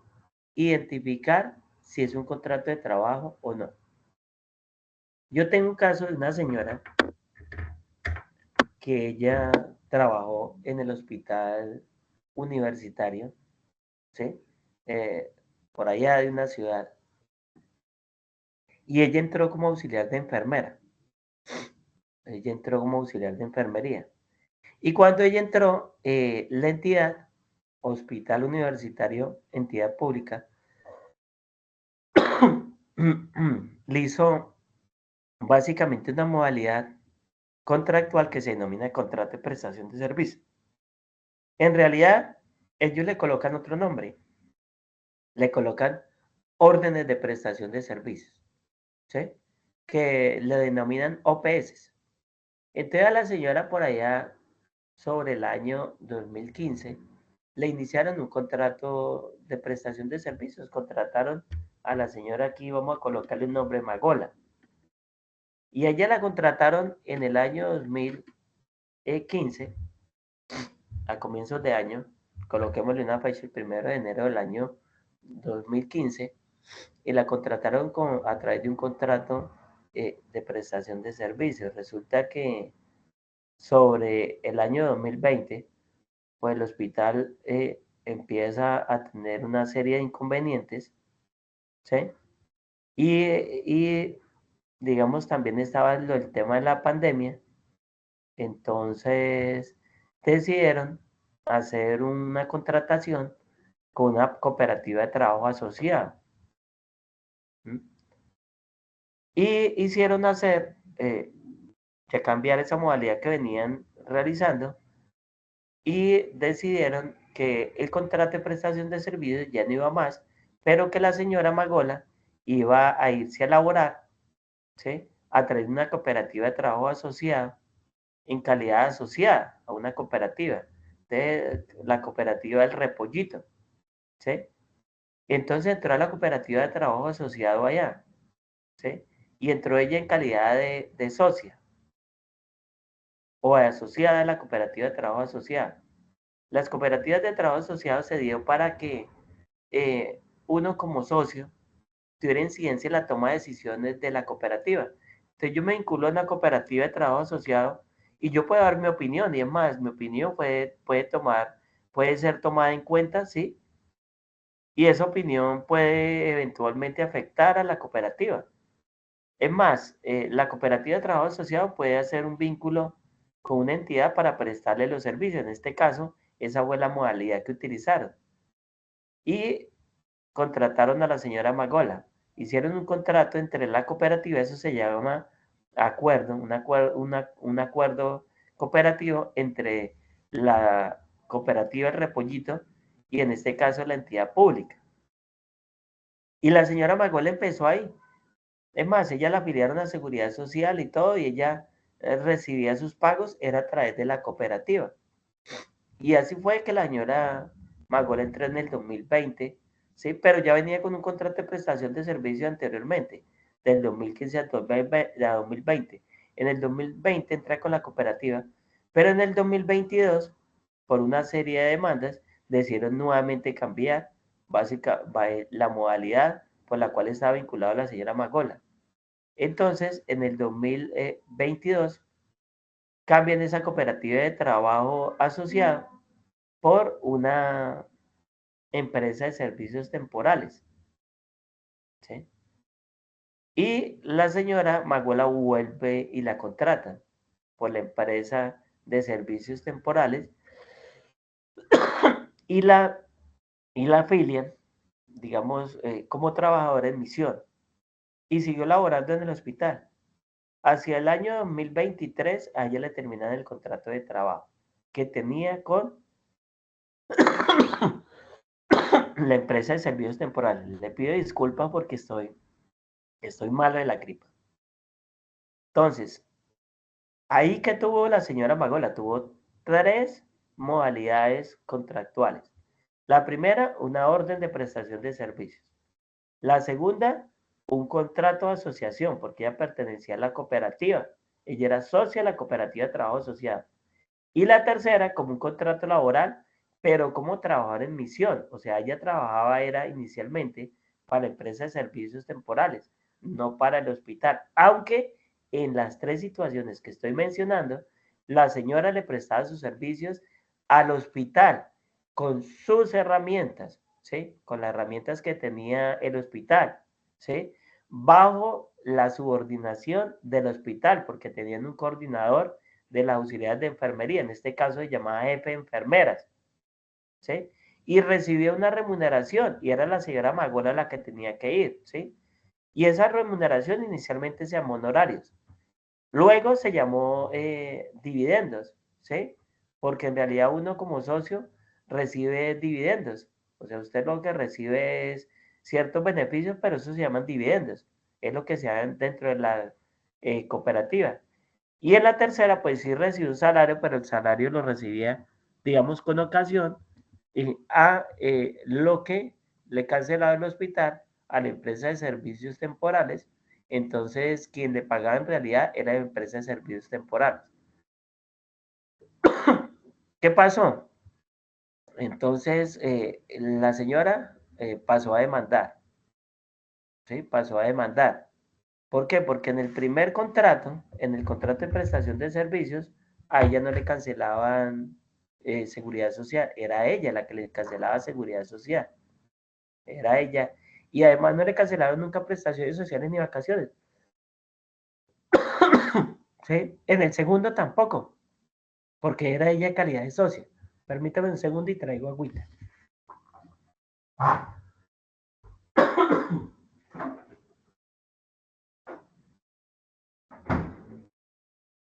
identificar si es un contrato de trabajo o no. Yo tengo un caso de una señora que ella trabajó en el hospital universitario, ¿sí? Por allá de una ciudad. Y ella entró como auxiliar de enfermera. Ella entró como auxiliar de enfermería. Y cuando ella entró, la entidad, hospital universitario, entidad pública, le hizo básicamente una modalidad contractual que se denomina contrato de prestación de servicio. En realidad, ellos le colocan otro nombre, le colocan órdenes de prestación de servicios, ¿sí? Que le denominan OPS. Entonces a la señora por allá, sobre el año 2015, le iniciaron un contrato de prestación de servicios. Contrataron a la señora aquí, vamos a colocarle un nombre, Magola. Y a ella la contrataron en el año 2015, a comienzos de año, coloquémosle una fecha, el 1 de enero del año 2015, y la contrataron a través de un contrato de prestación de servicios. Resulta que sobre el año 2020, pues el hospital empieza a tener una serie de inconvenientes, ¿sí? Y digamos, también estaba el tema de la pandemia, entonces decidieron hacer una contratación con una cooperativa de trabajo asociada. Y hicieron cambiar esa modalidad que venían realizando y decidieron que el contrato de prestación de servicios ya no iba más, pero que la señora Magola iba a irse a laborar, ¿sí?, a través de una cooperativa de trabajo asociada, en calidad asociada a una cooperativa, de la cooperativa del Repollito, ¿sí? Entonces entró a la cooperativa de trabajo asociado allá, ¿sí? Y entró ella en calidad de socia o asociada a la cooperativa de trabajo asociada. Las cooperativas de trabajo asociado se dio para que uno como socio tuviera incidencia en la toma de decisiones de la cooperativa. Entonces yo me vinculo a una cooperativa de trabajo asociado y yo puedo dar mi opinión, y es más, mi opinión puede ser tomada en cuenta, ¿sí? Y esa opinión puede eventualmente afectar a la cooperativa. Es más, la cooperativa de trabajo asociado puede hacer un vínculo con una entidad para prestarle los servicios. En este caso, esa fue la modalidad que utilizaron. Y contrataron a la señora Magola. Hicieron un contrato entre la cooperativa, eso se llama acuerdo, un acuerdo cooperativo entre la cooperativa El Repollito y en este caso la entidad pública. Y la señora Magola empezó ahí. Es más, ella la afiliaron a Seguridad Social y todo, y ella recibía sus pagos, era a través de la cooperativa. Y así fue que la señora Magola entró en el 2020, ¿sí? Pero ya venía con un contrato de prestación de servicio anteriormente, del 2015 al 2020. En el 2020 entra con la cooperativa, pero en el 2022, por una serie de demandas, decidieron nuevamente cambiar la modalidad por la cual estaba vinculada la señora Magola. Entonces, en el 2022, cambian esa cooperativa de trabajo asociada por una empresa de servicios temporales, ¿sí? Y la señora Magola vuelve y la contratan por la empresa de servicios temporales y la afilian, digamos, como trabajadora en misión, y siguió laborando en el hospital. Hacia el año 2023, a ella le terminan el contrato de trabajo que tenía con la empresa de servicios temporales. Le pido disculpas porque estoy malo de la gripa. Entonces, ahí que tuvo la señora Magola, tuvo 3 modalidades contractuales. La primera, una orden de prestación de servicios. La segunda, un contrato de asociación, porque ella pertenecía a la cooperativa. Ella era socia de la cooperativa de trabajo asociado. Y la tercera, como un contrato laboral, pero como trabajador en misión. O sea, ella trabajaba, era inicialmente para la empresa de servicios temporales, no para el hospital. Aunque en las 3 situaciones que estoy mencionando, la señora le prestaba sus servicios al hospital con sus herramientas, ¿sí? Con las herramientas que tenía el hospital, ¿sí? Bajo la subordinación del hospital, porque tenían un coordinador de las auxiliares de enfermería, en este caso se llamaba jefe de enfermeras, ¿sí? Y recibía una remuneración, y era la señora Magola la que tenía que ir, ¿sí? Y esa remuneración inicialmente se llamó honorarios. Luego se llamó dividendos, ¿sí? Porque en realidad uno como socio recibe dividendos. O sea, usted lo que recibe es ciertos beneficios, pero eso se llaman dividendos. Es lo que se da dentro de la cooperativa. Y en la tercera, pues sí recibió un salario, pero el salario lo recibía, digamos, con ocasión a lo que le cancelaba el hospital a la empresa de servicios temporales. Entonces, quien le pagaba en realidad era la empresa de servicios temporales. ¿Qué pasó? Entonces, la señora pasó a demandar, ¿sí? Pasó a demandar. ¿Por qué? Porque en el primer contrato, en el contrato de prestación de servicios, a ella no le cancelaban seguridad social, era ella la que le cancelaba seguridad social, era ella. Y además no le cancelaron nunca prestaciones sociales ni vacaciones. ¿Sí? En el segundo tampoco, porque era ella calidad de socia. Permítame un segundo y traigo agüita.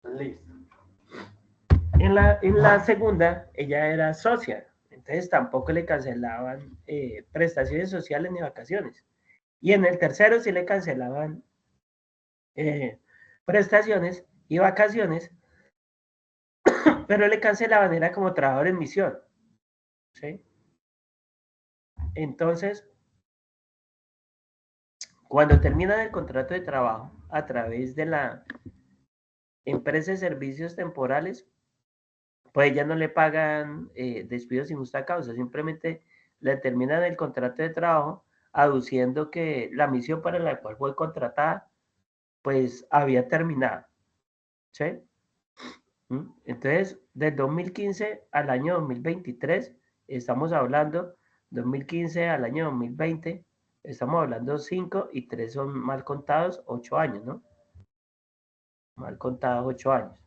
Listo. En la segunda, ella era socia, entonces tampoco le cancelaban prestaciones sociales ni vacaciones. Y en el tercero sí le cancelaban prestaciones y vacaciones, pero le cancelaban, era como trabajador en misión. ¿Sí? Entonces, cuando terminan el contrato de trabajo a través de la empresa de servicios temporales, pues ya no le pagan despidos sin justa causa, simplemente le terminan el contrato de trabajo aduciendo que la misión para la cual fue contratada, pues había terminado. ¿Sí? Entonces, del 2015 al año 2023, estamos hablando, 2015 al año 2020, estamos hablando 5 y 3 son mal contados, 8 años, ¿no? Mal contados 8 años.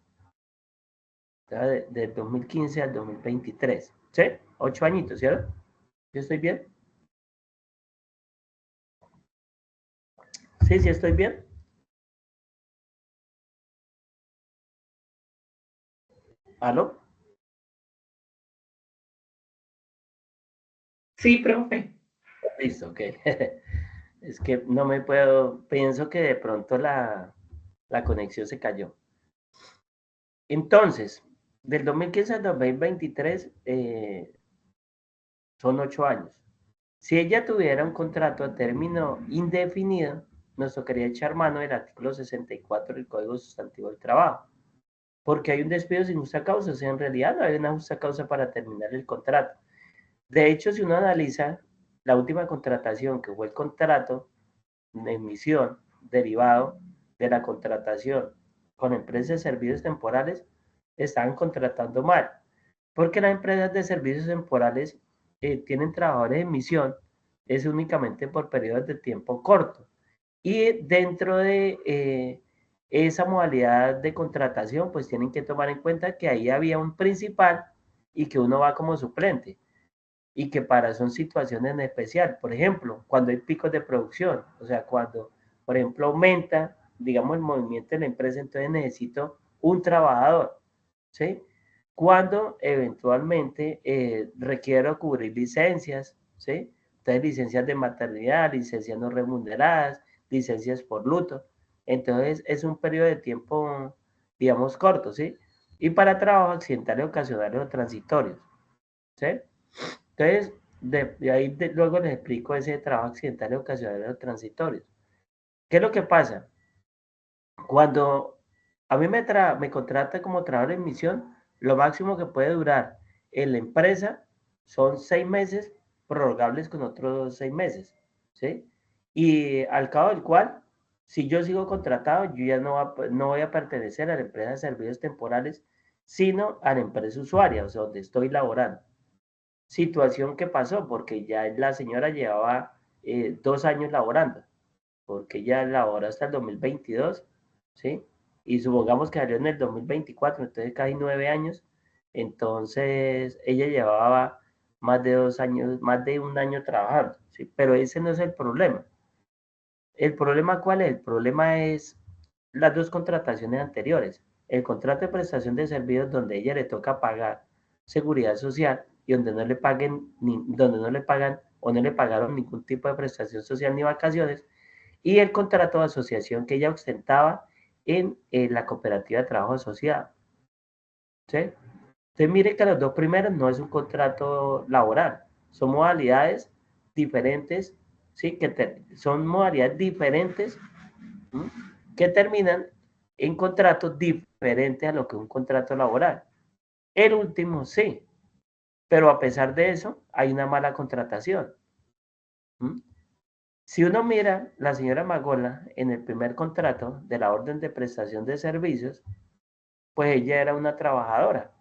Del 2015 al 2023, ¿sí? 8 añitos, ¿cierto? ¿Yo estoy bien? Sí, sí estoy bien. ¿Aló?
Sí, profe.
Listo, ok. Es que no me puedo, pienso que de pronto la conexión se cayó. Entonces, del 2015 al 2023 son 8 años. Si ella tuviera un contrato a término indefinido, nos tocaría echar mano del artículo 64 del Código Sustantivo del Trabajo, porque hay un despido sin justa causa, o sea, en realidad no hay una justa causa para terminar el contrato. De hecho, si uno analiza la última contratación, que fue el contrato de emisión derivado de la contratación con empresas de servicios temporales, estaban contratando mal, porque las empresas de servicios temporales tienen trabajadores de emisión, es únicamente por periodos de tiempo corto. Y dentro de esa modalidad de contratación, pues tienen que tomar en cuenta que ahí había un principal y que uno va como suplente. Y que para son situaciones en especial, por ejemplo, cuando hay picos de producción, o sea, cuando, por ejemplo, aumenta, digamos, el movimiento de la empresa, entonces necesito un trabajador, ¿sí? Cuando eventualmente requiero cubrir licencias, ¿sí? Entonces, licencias de maternidad, licencias no remuneradas, licencias por luto. Entonces, es un periodo de tiempo, digamos, corto, ¿sí? Y para trabajos accidentales, ocasionales o transitorios, ¿sí? Entonces, de ahí luego les explico ese trabajo accidental ocasional o transitorio. ¿Qué es lo que pasa? Cuando a mí me contrata como trabajador en misión, lo máximo que puede durar en la empresa son 6 meses, prorrogables con otros 6 meses, ¿sí? Y al cabo del cual, si yo sigo contratado, yo ya no voy a pertenecer a la empresa de servicios temporales, sino a la empresa usuaria, o sea, donde estoy laborando. Situación que pasó porque ya la señora llevaba 2 años laborando, porque ella laboró hasta el 2022, ¿sí? Y supongamos que salió en el 2024, entonces casi 9 años, entonces ella llevaba más de 2 años, más de un año trabajando, ¿sí? Pero ese no es el problema. ¿El problema cuál es? El problema es las dos contrataciones anteriores. El contrato de prestación de servicios donde a ella le toca pagar seguridad social y donde no le paguen, donde no le pagan o no le pagaron ningún tipo de prestación social ni vacaciones, y el contrato de asociación que ella ostentaba en la cooperativa de trabajo asociado. ¿Sí? Entonces mire que los dos primeros no es un contrato laboral, son modalidades diferentes, ¿sí? Son modalidades diferentes, ¿sí? Que terminan en contratos diferentes a lo que es un contrato laboral. El último sí, pero a pesar de eso hay una mala contratación. ¿Sí? Si uno mira, la señora Magola en el primer contrato de la orden de prestación de servicios, pues ella era una trabajadora.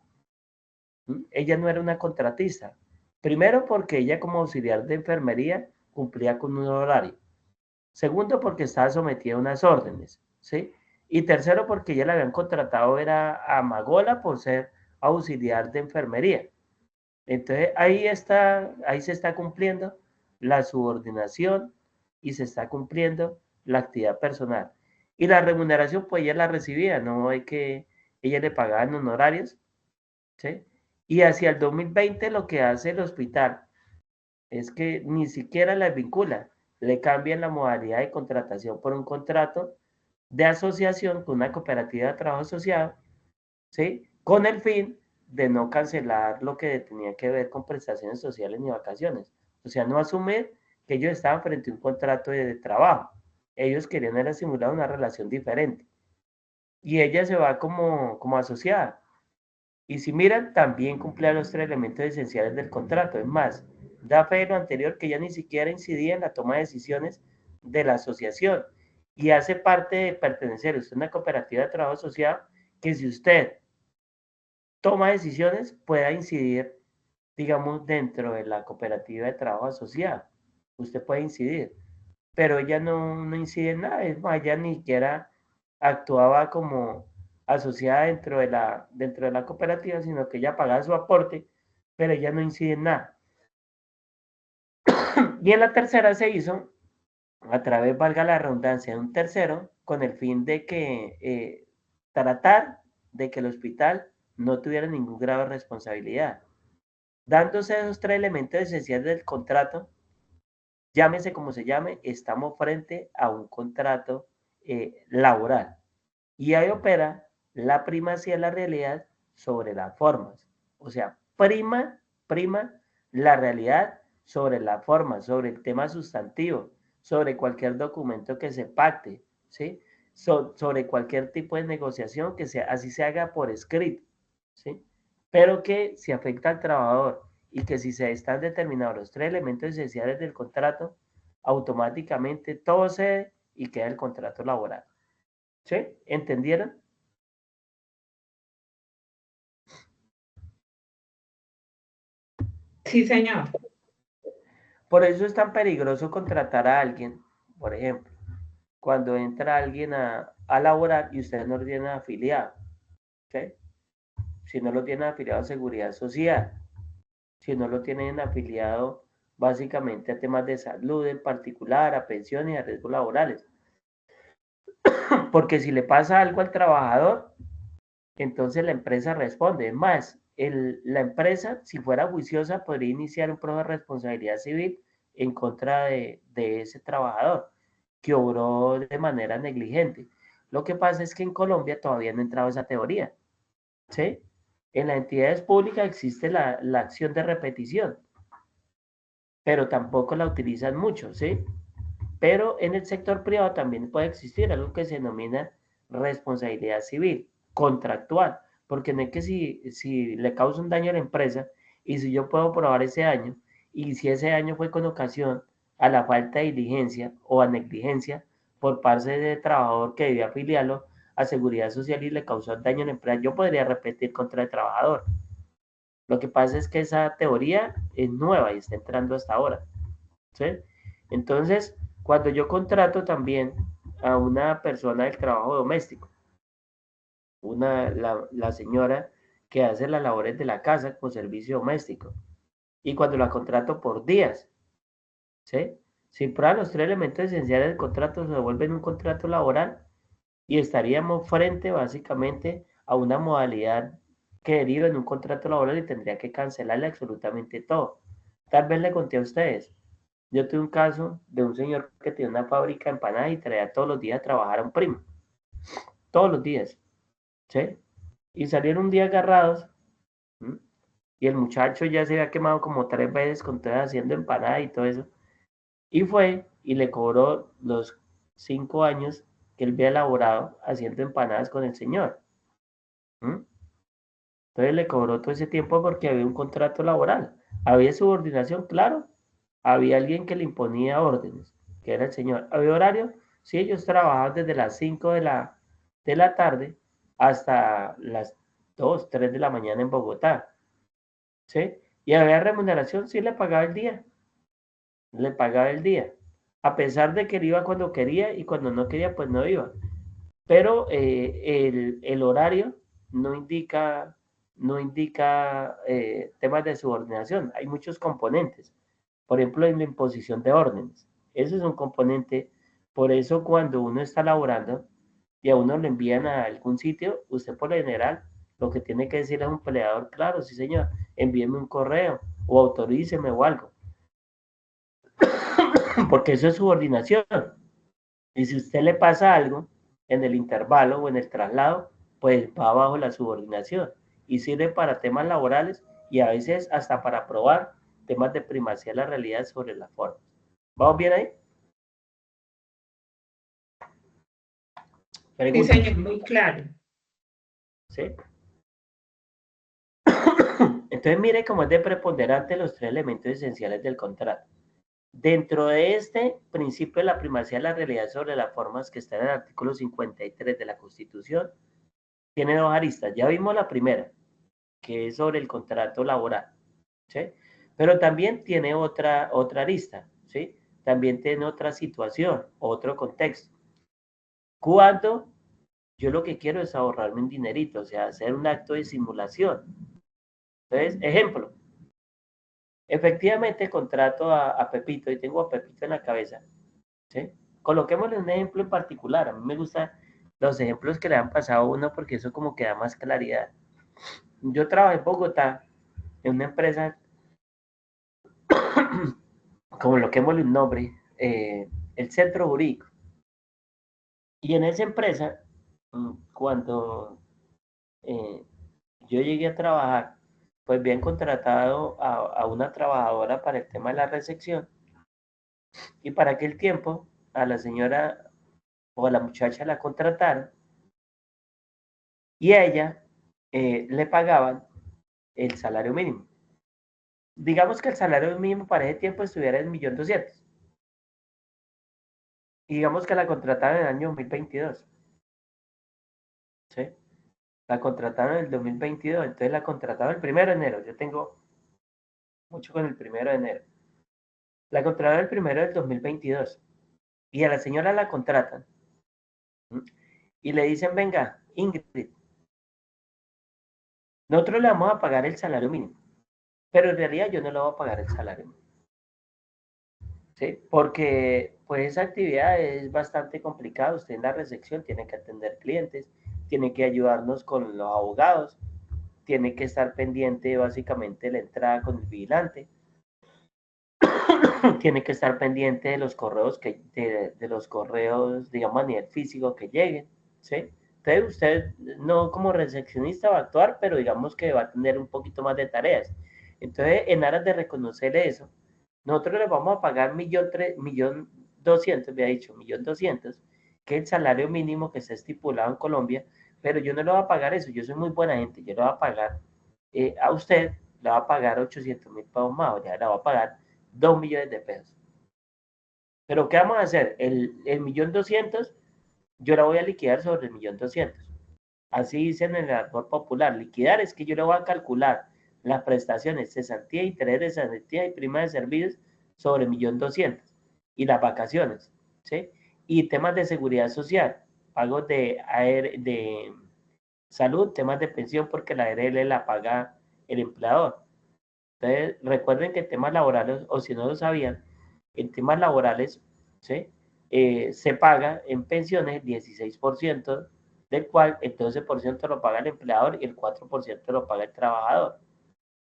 Ella no era una contratista. Primero porque ella como auxiliar de enfermería cumplía con un horario. Segundo porque estaba sometida a unas órdenes, ¿sí? Y tercero porque ella la habían contratado era a Magola por ser auxiliar de enfermería. Entonces ahí se está cumpliendo la subordinación y se está cumpliendo la actividad personal. Y la remuneración, pues ella la recibía, no hay que ella le pagaban honorarios, ¿sí? Y hacia el 2020 lo que hace el hospital es que ni siquiera la vincula, le cambian la modalidad de contratación por un contrato de asociación con una cooperativa de trabajo asociado, ¿sí? Con el fin de no cancelar lo que tenía que ver con prestaciones sociales ni vacaciones. O sea, no asumir que ellos estaban frente a un contrato de trabajo. Ellos querían era simular una relación diferente. Y ella se va como asociada. Y si miran, también cumplía los 3 elementos esenciales del contrato. Es más, da fe de lo anterior que ya ni siquiera incidía en la toma de decisiones de la asociación y hace parte de pertenecer a una cooperativa de trabajo asociado que si usted toma decisiones pueda incidir, digamos, dentro de la cooperativa de trabajo asociado. Usted puede incidir, pero ella no incide en nada. Es más, ella ni siquiera actuaba como asociada dentro de la cooperativa, sino que ella pagaba su aporte, pero ella no incide en nada. Y en la tercera se hizo, a través, valga la redundancia, de un tercero, con el fin de que tratar de que el hospital no tuviera ningún grado de responsabilidad. Dándose esos 3 elementos esenciales del contrato, llámese como se llame, estamos frente a un contrato laboral. Y ahí opera la primacía de la realidad sobre las formas. O sea, prima la realidad sobre la forma, sobre el tema sustantivo, sobre cualquier documento que se pacte, ¿sí? Sobre cualquier tipo de negociación que así se haga por escrito, ¿sí? Pero que si afecta al trabajador y que si se están determinados los 3 elementos esenciales del contrato, automáticamente todo cede y queda el contrato laboral. ¿Sí? ¿Entendieron?
Sí, señor.
Por eso es tan peligroso contratar a alguien, por ejemplo, cuando entra alguien a laborar y ustedes no lo tienen afiliado, ¿sí? Si no lo tienen afiliado a Seguridad Social, si no lo tienen afiliado básicamente a temas de salud en particular, a pensiones y a riesgos laborales. Porque si le pasa algo al trabajador, entonces la empresa responde. Es más, la empresa, si fuera juiciosa, podría iniciar un proceso de responsabilidad civil en contra de ese trabajador que obró de manera negligente. Lo que pasa es que en Colombia todavía no ha entrado esa teoría, ¿sí? En las entidades públicas existe la acción de repetición, pero tampoco la utilizan mucho, ¿sí? Pero en el sector privado también puede existir algo que se denomina responsabilidad civil, contractual, porque no es que si le causa un daño a la empresa y si yo puedo probar ese daño y si ese daño fue con ocasión a la falta de diligencia o a negligencia por parte del trabajador que debía afiliarlo a Seguridad Social y le causó daño a la empresa, yo podría repetir contra el trabajador. Lo que pasa es que esa teoría es nueva y está entrando hasta ahora, ¿sí? Entonces, cuando yo contrato también a una persona del trabajo doméstico, la señora que hace las labores de la casa con servicio doméstico, y cuando la contrato por días, ¿sí? Si prueban los 3 elementos esenciales del contrato, se vuelven un contrato laboral y estaríamos frente básicamente a una modalidad que deriva en un contrato laboral y tendría que cancelarle absolutamente todo. Tal vez le conté a ustedes. Yo tuve un caso de un señor que tenía una fábrica de empanadas y traía todos los días a trabajar a un primo. Todos los días. ¿Sí? Y salieron un día agarrados. ¿m? Y el muchacho ya se había quemado como 3 veces con todo haciendo empanadas y todo eso. Y fue y le cobró los 5 años que él había elaborado haciendo empanadas con el señor. ¿m? Entonces le cobró todo ese tiempo porque había un contrato laboral. Había subordinación, claro. Había alguien que le imponía órdenes, que era el señor. ¿Había horario? Sí, ellos trabajaban desde las 5 de la tarde hasta las 2, 3 de la mañana en Bogotá. ¿Sí? Y había remuneración, sí le pagaba el día. Le pagaba el día. A pesar de que él iba cuando quería y cuando no quería, pues no iba. Pero el horario no indica temas de subordinación. Hay muchos componentes. Por ejemplo, en la imposición de órdenes. Eso es un componente. Por eso cuando uno está laborando y a uno le envían a algún sitio, usted por lo general lo que tiene que decir a un empleador, claro, sí señor, envíeme un correo o autoríceme o algo. Porque eso es subordinación. Y si a usted le pasa algo en el intervalo o en el traslado, pues va bajo la subordinación y sirve para temas laborales y a veces hasta para probar temas de primacía de la realidad sobre la forma. ¿Vamos bien ahí?
Sí, señor, muy claro.
¿Sí? Entonces mire cómo es de preponderante los tres elementos esenciales del contrato. Dentro de este principio de la primacía de la realidad sobre las formas que está en el artículo 53 de la Constitución, tiene dos aristas. Ya vimos la primera, que es sobre el contrato laboral, ¿sí? Pero también tiene otra arista, ¿sí? También tiene otra situación, otro contexto. Cuando yo lo que quiero es ahorrarme un dinerito, o sea, hacer un acto de simulación. Entonces, ejemplo, efectivamente contrato a Pepito y tengo a Pepito en la cabeza, ¿sí? Coloquémosle un ejemplo en particular. A mí me gustan los ejemplos que le han pasado a uno porque eso como que da más claridad. Yo trabajé en Bogotá en una empresa, coloquémosle un nombre, el Centro Jurídico. Y en esa empresa, cuando yo llegué a trabajar, pues habían contratado a una trabajadora para el tema de la recepción y para aquel tiempo a la señora o a la muchacha la contrataron y a ella le pagaban el salario mínimo. Digamos que el salario mínimo para ese tiempo estuviera en 1.200.000. Y digamos que la contrataron en el año 2022. ¿Sí? La contrataron en el 2022, entonces la contrataron el 1 de enero. Yo tengo mucho con el 1 de enero. La contrataron el 1 del 2022. Y a la señora la contratan. Y le dicen, venga, Ingrid, nosotros le vamos a pagar el salario mínimo. Pero en realidad yo no le voy a pagar el salario mínimo. ¿Sí? Porque pues esa actividad es bastante complicada. Usted en la recepción tiene que atender clientes, tiene que ayudarnos con los abogados, tiene que estar pendiente básicamente de la entrada con el vigilante, tiene que estar pendiente de los correos, de los correos, digamos, a nivel físico que lleguen, ¿sí? Entonces usted no como recepcionista va a actuar, pero digamos que va a tener un poquito más de tareas. Entonces, en aras de reconocer eso, nosotros le vamos a pagar 1.200.000, me ha dicho, 1.200.000, que es el salario mínimo que está estipulado en Colombia, pero yo no le voy a pagar eso, yo soy muy buena gente, yo le voy a pagar a usted, le va a pagar 800.000 pesos más, o sea, le va a pagar 2 millones de pesos. Pero ¿qué vamos a hacer? El 1.200.000, yo la voy a liquidar sobre el 1.200.000. Así dicen en el argot popular, liquidar es que yo le voy a calcular las prestaciones, cesantía, interés de cesantía y prima de servicios sobre 1.200.000 y las vacaciones, ¿sí? Y temas de seguridad social, pagos de salud, temas de pensión porque la ARL la paga el empleador. Entonces, recuerden que en temas laborales, o si no lo sabían, en temas laborales, ¿sí? Se paga en pensiones el 16%, del cual el 12% lo paga el empleador y el 4% lo paga el trabajador.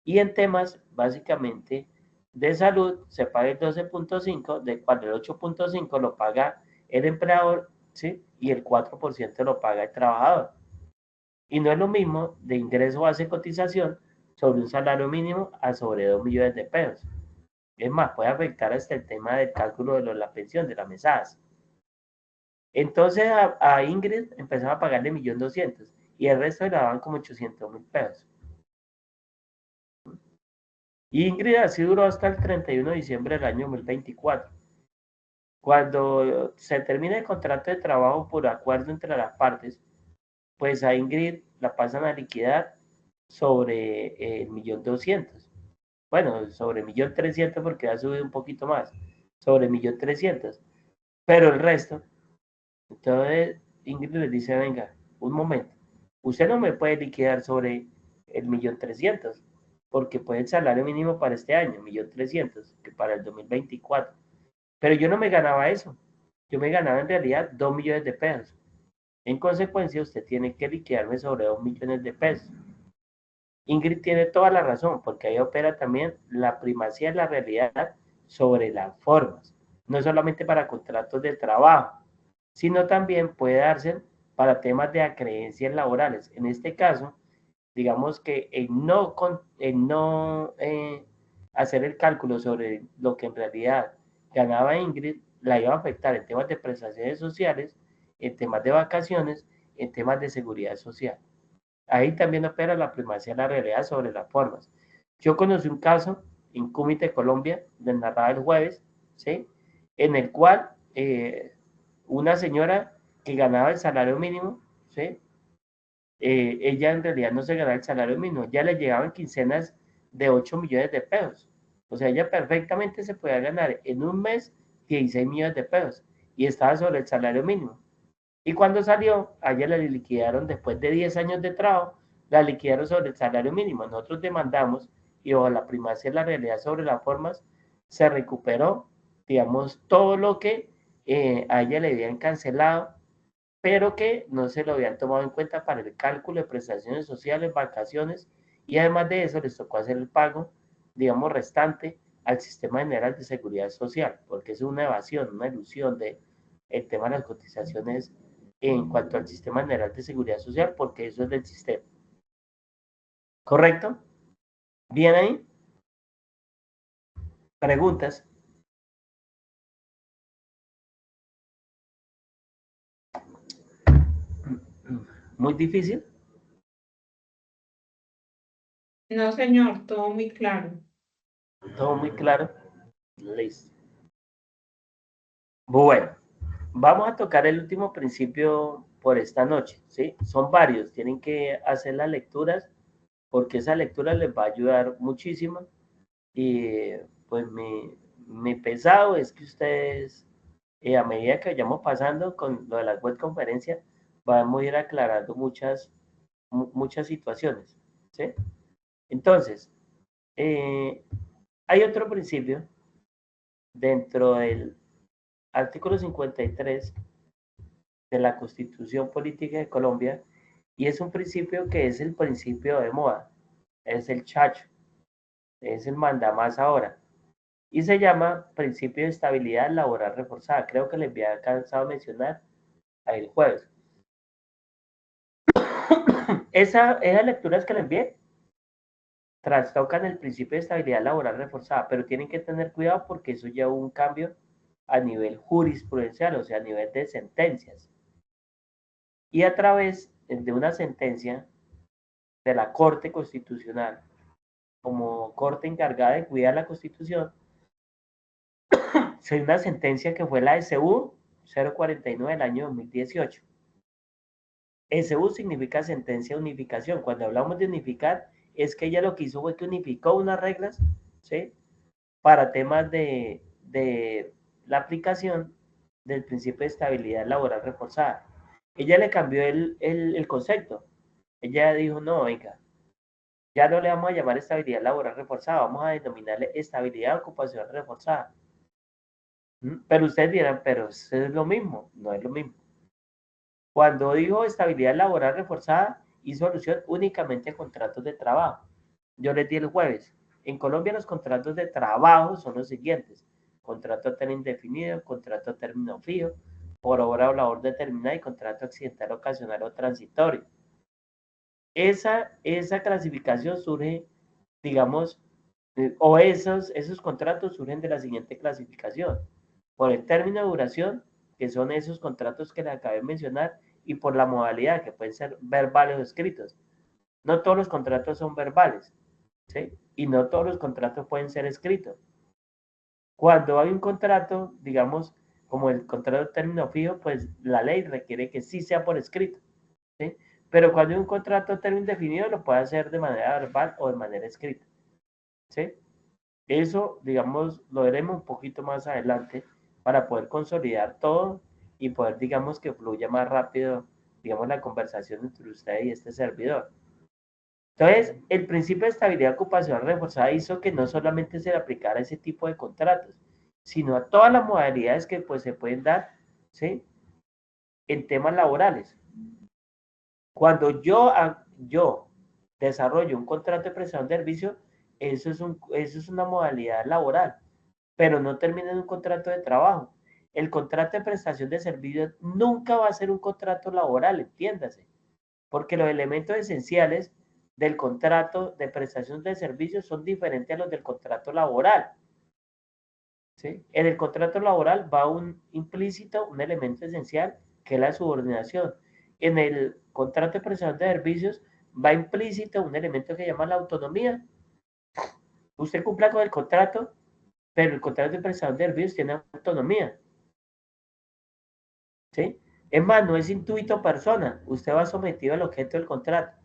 Y en temas, básicamente, de salud, se paga el 12.5%, del cual el 8.5% lo paga el empleador, ¿sí? Y el 4% lo paga el trabajador. Y no es lo mismo de ingreso base cotización sobre un salario mínimo a sobre 2 millones de pesos. Es más, puede afectar hasta el tema del cálculo de la pensión, de las mesadas. Entonces a Ingrid empezaba a pagarle 1.200.000 y el resto le daban como 800.000 pesos. Y Ingrid así duró hasta el 31 de diciembre del año 2024. Cuando se termina el contrato de trabajo por acuerdo entre las partes, pues a Ingrid la pasan a liquidar sobre el 1.200.000. Bueno, sobre 1.300.000 porque ha subido un poquito más, sobre 1.300.000. Pero el resto, entonces Ingrid les dice, venga, un momento, usted no me puede liquidar sobre el 1.300.000, porque fue el salario mínimo para este año, 1.300.000, que para el 2024. Pero yo no me ganaba eso. Yo me ganaba en realidad 2 millones de pesos. En consecuencia, usted tiene que liquidarme sobre 2 millones de pesos. Ingrid tiene toda la razón, porque ahí opera también la primacía de la realidad sobre las formas, no solamente para contratos de trabajo, sino también puede darse para temas de acreencias laborales. En este caso, digamos que en no hacer el cálculo sobre lo que en realidad ganaba Ingrid, la iba a afectar en temas de prestaciones sociales, en temas de vacaciones, en temas de seguridad social. Ahí también opera la primacía de la realidad sobre las formas. Yo conocí un caso en Cúmite, Colombia, del narrado el jueves, ¿sí? En el cual una señora que ganaba el salario mínimo, ¿sí? Ella en realidad no se ganaba el salario mínimo, ya le llegaban quincenas de 8 millones de pesos. O sea, ella perfectamente se podía ganar en un mes 16 millones de pesos y estaba sobre el salario mínimo. Y cuando salió, a ella la liquidaron después de 10 años de trabajo, la liquidaron sobre el salario mínimo. Nosotros demandamos y bajo la primacía de la realidad sobre las formas, se recuperó, digamos, todo lo que a ella le habían cancelado, pero que no se lo habían tomado en cuenta para el cálculo de prestaciones sociales, vacaciones, y además de eso les tocó hacer el pago, digamos, restante al Sistema General de Seguridad Social, porque es una evasión, una ilusión de el tema de las cotizaciones en cuanto al Sistema General de Seguridad Social, porque eso es del sistema. ¿Correcto? ¿Bien ahí? ¿Preguntas? ¿Muy difícil?
No, señor, todo muy claro.
¿Todo muy claro? Listo. Bueno, vamos a tocar el último principio por esta noche, ¿sí? Son varios, tienen que hacer las lecturas porque esa lectura les va a ayudar muchísimo y pues mi pesado es que ustedes, a medida que vayamos pasando con lo de las web conferencias, vamos a ir aclarando muchas situaciones, ¿sí? Entonces, hay otro principio dentro del artículo 53 de la Constitución Política de Colombia y es un principio que es el principio de moda, es el chacho, es el mandamás ahora y se llama principio de estabilidad laboral reforzada. Creo que les había alcanzado a mencionar el jueves. Esas lecturas que les envié trastocan el principio de estabilidad laboral reforzada, pero tienen que tener cuidado porque eso lleva un cambio a nivel jurisprudencial, o sea, a nivel de sentencias. Y a través de una sentencia de la Corte Constitucional, como Corte encargada de cuidar la Constitución, se una sentencia que fue la SU 049 del año 2018. SU significa sentencia de unificación. Cuando hablamos de unificar, es que ella lo que hizo fue que unificó unas reglas, ¿sí? Para temas de la aplicación del principio de estabilidad laboral reforzada. Ella le cambió el concepto. Ella dijo, no, venga, ya no le vamos a llamar estabilidad laboral reforzada, vamos a denominarle estabilidad ocupacional reforzada. Pero ustedes dirán, pero eso es lo mismo, no es lo mismo. Cuando dijo estabilidad laboral reforzada, hizo alusión únicamente a contratos de trabajo. Yo les di el jueves. En Colombia los contratos de trabajo son los siguientes. Contrato a término indefinido, contrato a término fijo, por obra o labor determinada y contrato accidental, ocasional o transitorio. Esa clasificación surge, digamos, o esos contratos surgen de la siguiente clasificación. Por el término de duración, que son esos contratos que les acabé de mencionar, y por la modalidad, que pueden ser verbales o escritos. No todos los contratos son verbales, ¿sí? Y no todos los contratos pueden ser escritos. Cuando hay un contrato, digamos, como el contrato de término fijo, pues la ley requiere que sí sea por escrito, ¿sí? Pero cuando hay un contrato de término indefinido, lo puede hacer de manera verbal o de manera escrita, ¿sí? Eso, digamos, lo veremos un poquito más adelante para poder consolidar todo y poder, digamos, que fluya más rápido, digamos, la conversación entre usted y este servidor. Entonces, el principio de estabilidad ocupacional reforzada hizo que no solamente se le aplicara ese tipo de contratos, sino a todas las modalidades que pues, se pueden dar, ¿sí?, en temas laborales. Cuando yo desarrollo un contrato de prestación de servicio, eso es una modalidad laboral, pero no termina en un contrato de trabajo. El contrato de prestación de servicios nunca va a ser un contrato laboral, entiéndase, porque los elementos esenciales del contrato de prestación de servicios son diferentes a los del contrato laboral, ¿sí? En el contrato laboral va un implícito, un elemento esencial, que es la subordinación. En el contrato de prestación de servicios va implícito un elemento que se llama la autonomía. Usted cumpla con el contrato, pero el contrato de prestación de servicios tiene autonomía, ¿sí? Es más, no es intuito persona, usted va sometido al objeto del contrato.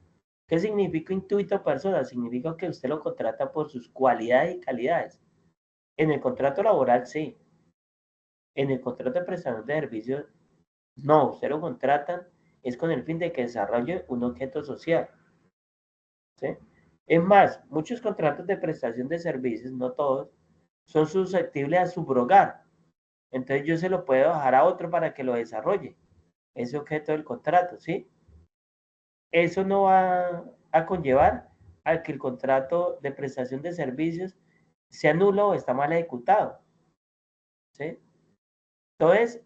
¿Qué significa intuito persona? Significa que usted lo contrata por sus cualidades y calidades. En el contrato laboral, sí. En el contrato de prestación de servicios, no. Usted lo contratan es con el fin de que desarrolle un objeto social, ¿sí? Es más, muchos contratos de prestación de servicios, no todos, son susceptibles a subrogar. Entonces yo se lo puedo dejar a otro para que lo desarrolle, ese objeto del contrato, ¿sí? Eso no va a conllevar a que el contrato de prestación de servicios sea nulo o está mal ejecutado, ¿sí? Entonces,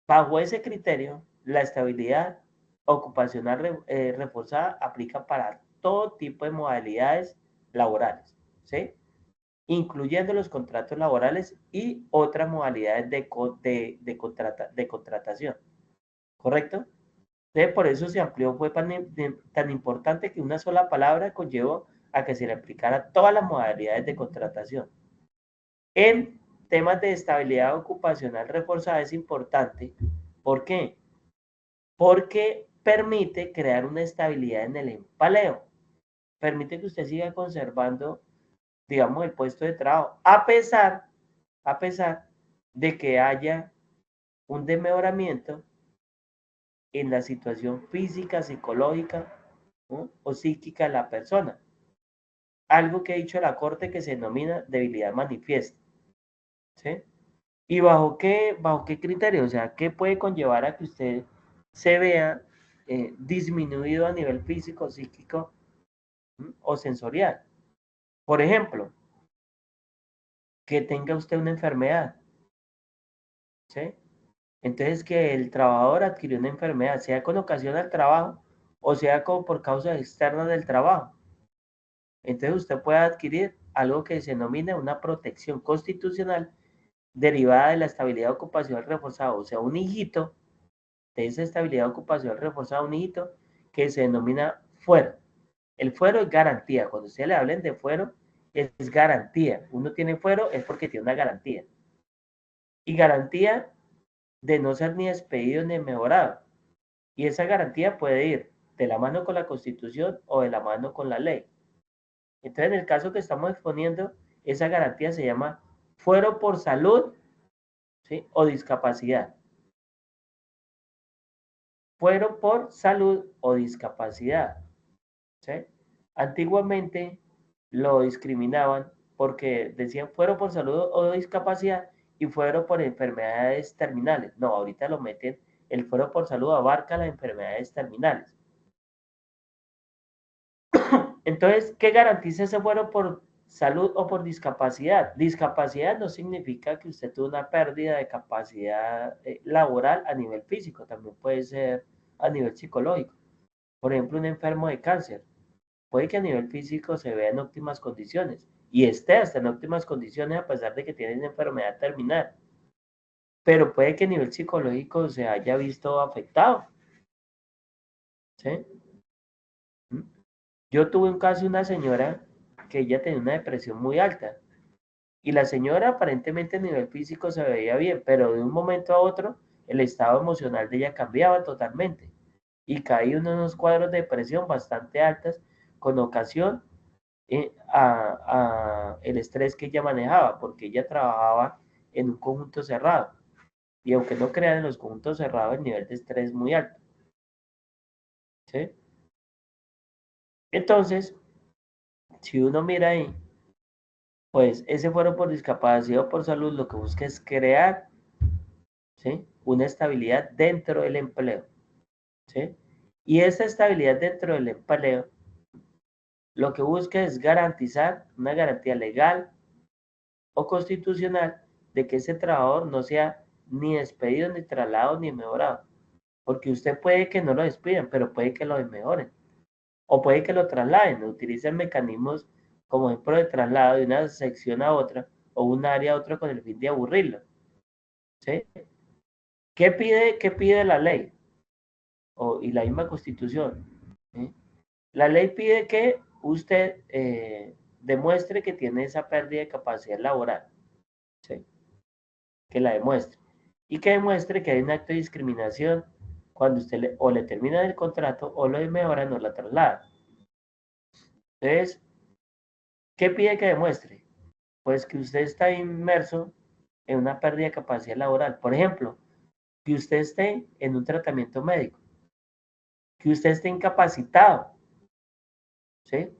bajo ese criterio, la estabilidad ocupacional reforzada aplica para todo tipo de modalidades laborales, ¿sí?, incluyendo los contratos laborales y otras modalidades de contratación, ¿correcto? Entonces, por eso se amplió, fue tan importante que una sola palabra conllevó a que se le aplicara todas las modalidades de contratación. En temas de estabilidad ocupacional reforzada es importante. ¿Por qué? Porque permite crear una estabilidad en el empleo. Permite que usted siga conservando, digamos, el puesto de trabajo, a pesar de que haya un desmejoramiento en la situación física, psicológica, ¿no?, o psíquica de la persona. Algo que ha dicho la Corte que se denomina debilidad manifiesta, ¿sí? ¿Y bajo qué criterio? O sea, ¿qué puede conllevar a que usted se vea disminuido a nivel físico, psíquico, o sensorial? Por ejemplo, que tenga usted una enfermedad, ¿sí? Entonces, que el trabajador adquirió una enfermedad, sea con ocasión al trabajo o sea por causas externas del trabajo. Entonces, usted puede adquirir algo que se denomina una protección constitucional derivada de la estabilidad ocupacional reforzada, o sea, un hijito de esa estabilidad ocupacional reforzada, un hijito que se denomina fuero. El fuero es garantía. Cuando ustedes le hablen de fuero, es garantía. Uno tiene fuero es porque tiene una garantía. Y garantía de no ser ni despedido ni mejorado. Y esa garantía puede ir de la mano con la Constitución o de la mano con la ley. Entonces, en el caso que estamos exponiendo, esa garantía se llama fuero por salud, ¿sí?, o discapacidad. Fuero por salud o discapacidad, ¿sí? Antiguamente lo discriminaban porque decían fuero por salud o discapacidad y fuero por enfermedades terminales. No, ahorita lo meten, el fuero por salud abarca las enfermedades terminales. Entonces, ¿qué garantiza ese fuero por salud o por discapacidad? Discapacidad no significa que usted tuvo una pérdida de capacidad laboral a nivel físico, también puede ser a nivel psicológico. Por ejemplo, un enfermo de cáncer, puede que a nivel físico se vea en óptimas condiciones y esté hasta en óptimas condiciones a pesar de que tiene una enfermedad terminal, pero puede que a nivel psicológico se haya visto afectado, ¿sí? Yo tuve un caso de una señora que ella tenía una depresión muy alta y la señora aparentemente a nivel físico se veía bien, pero de un momento a otro el estado emocional de ella cambiaba totalmente y caía en unos cuadros de depresión bastante altas con ocasión a el estrés que ella manejaba, porque ella trabajaba en un conjunto cerrado y aunque no crean, en los conjuntos cerrados el nivel de estrés es muy alto, ¿sí? Entonces, si uno mira ahí, pues ese fuero por discapacidad o por salud lo que busca es crear, ¿sí?, una estabilidad dentro del empleo, ¿sí? Y esa estabilidad dentro del empleo lo que busca es garantizar una garantía legal o constitucional de que ese trabajador no sea ni despedido, ni trasladado, ni mejorado. Porque usted puede que no lo despidan, pero puede que lo mejoren. O puede que lo trasladen, utilicen mecanismos como ejemplo de traslado de una sección a otra o un área a otra con el fin de aburrirlo. ¿Sí? ¿Qué pide la ley? Y la misma Constitución. ¿Sí? La ley pide que usted demuestre que tiene esa pérdida de capacidad laboral. ¿Sí? Que la demuestre. Y que demuestre que hay un acto de discriminación cuando usted o le termina el contrato o lo mejora, no la traslada. Entonces, ¿qué pide que demuestre? Pues que usted está inmerso en una pérdida de capacidad laboral. Por ejemplo, que usted esté en un tratamiento médico, que usted esté incapacitado, ¿sí?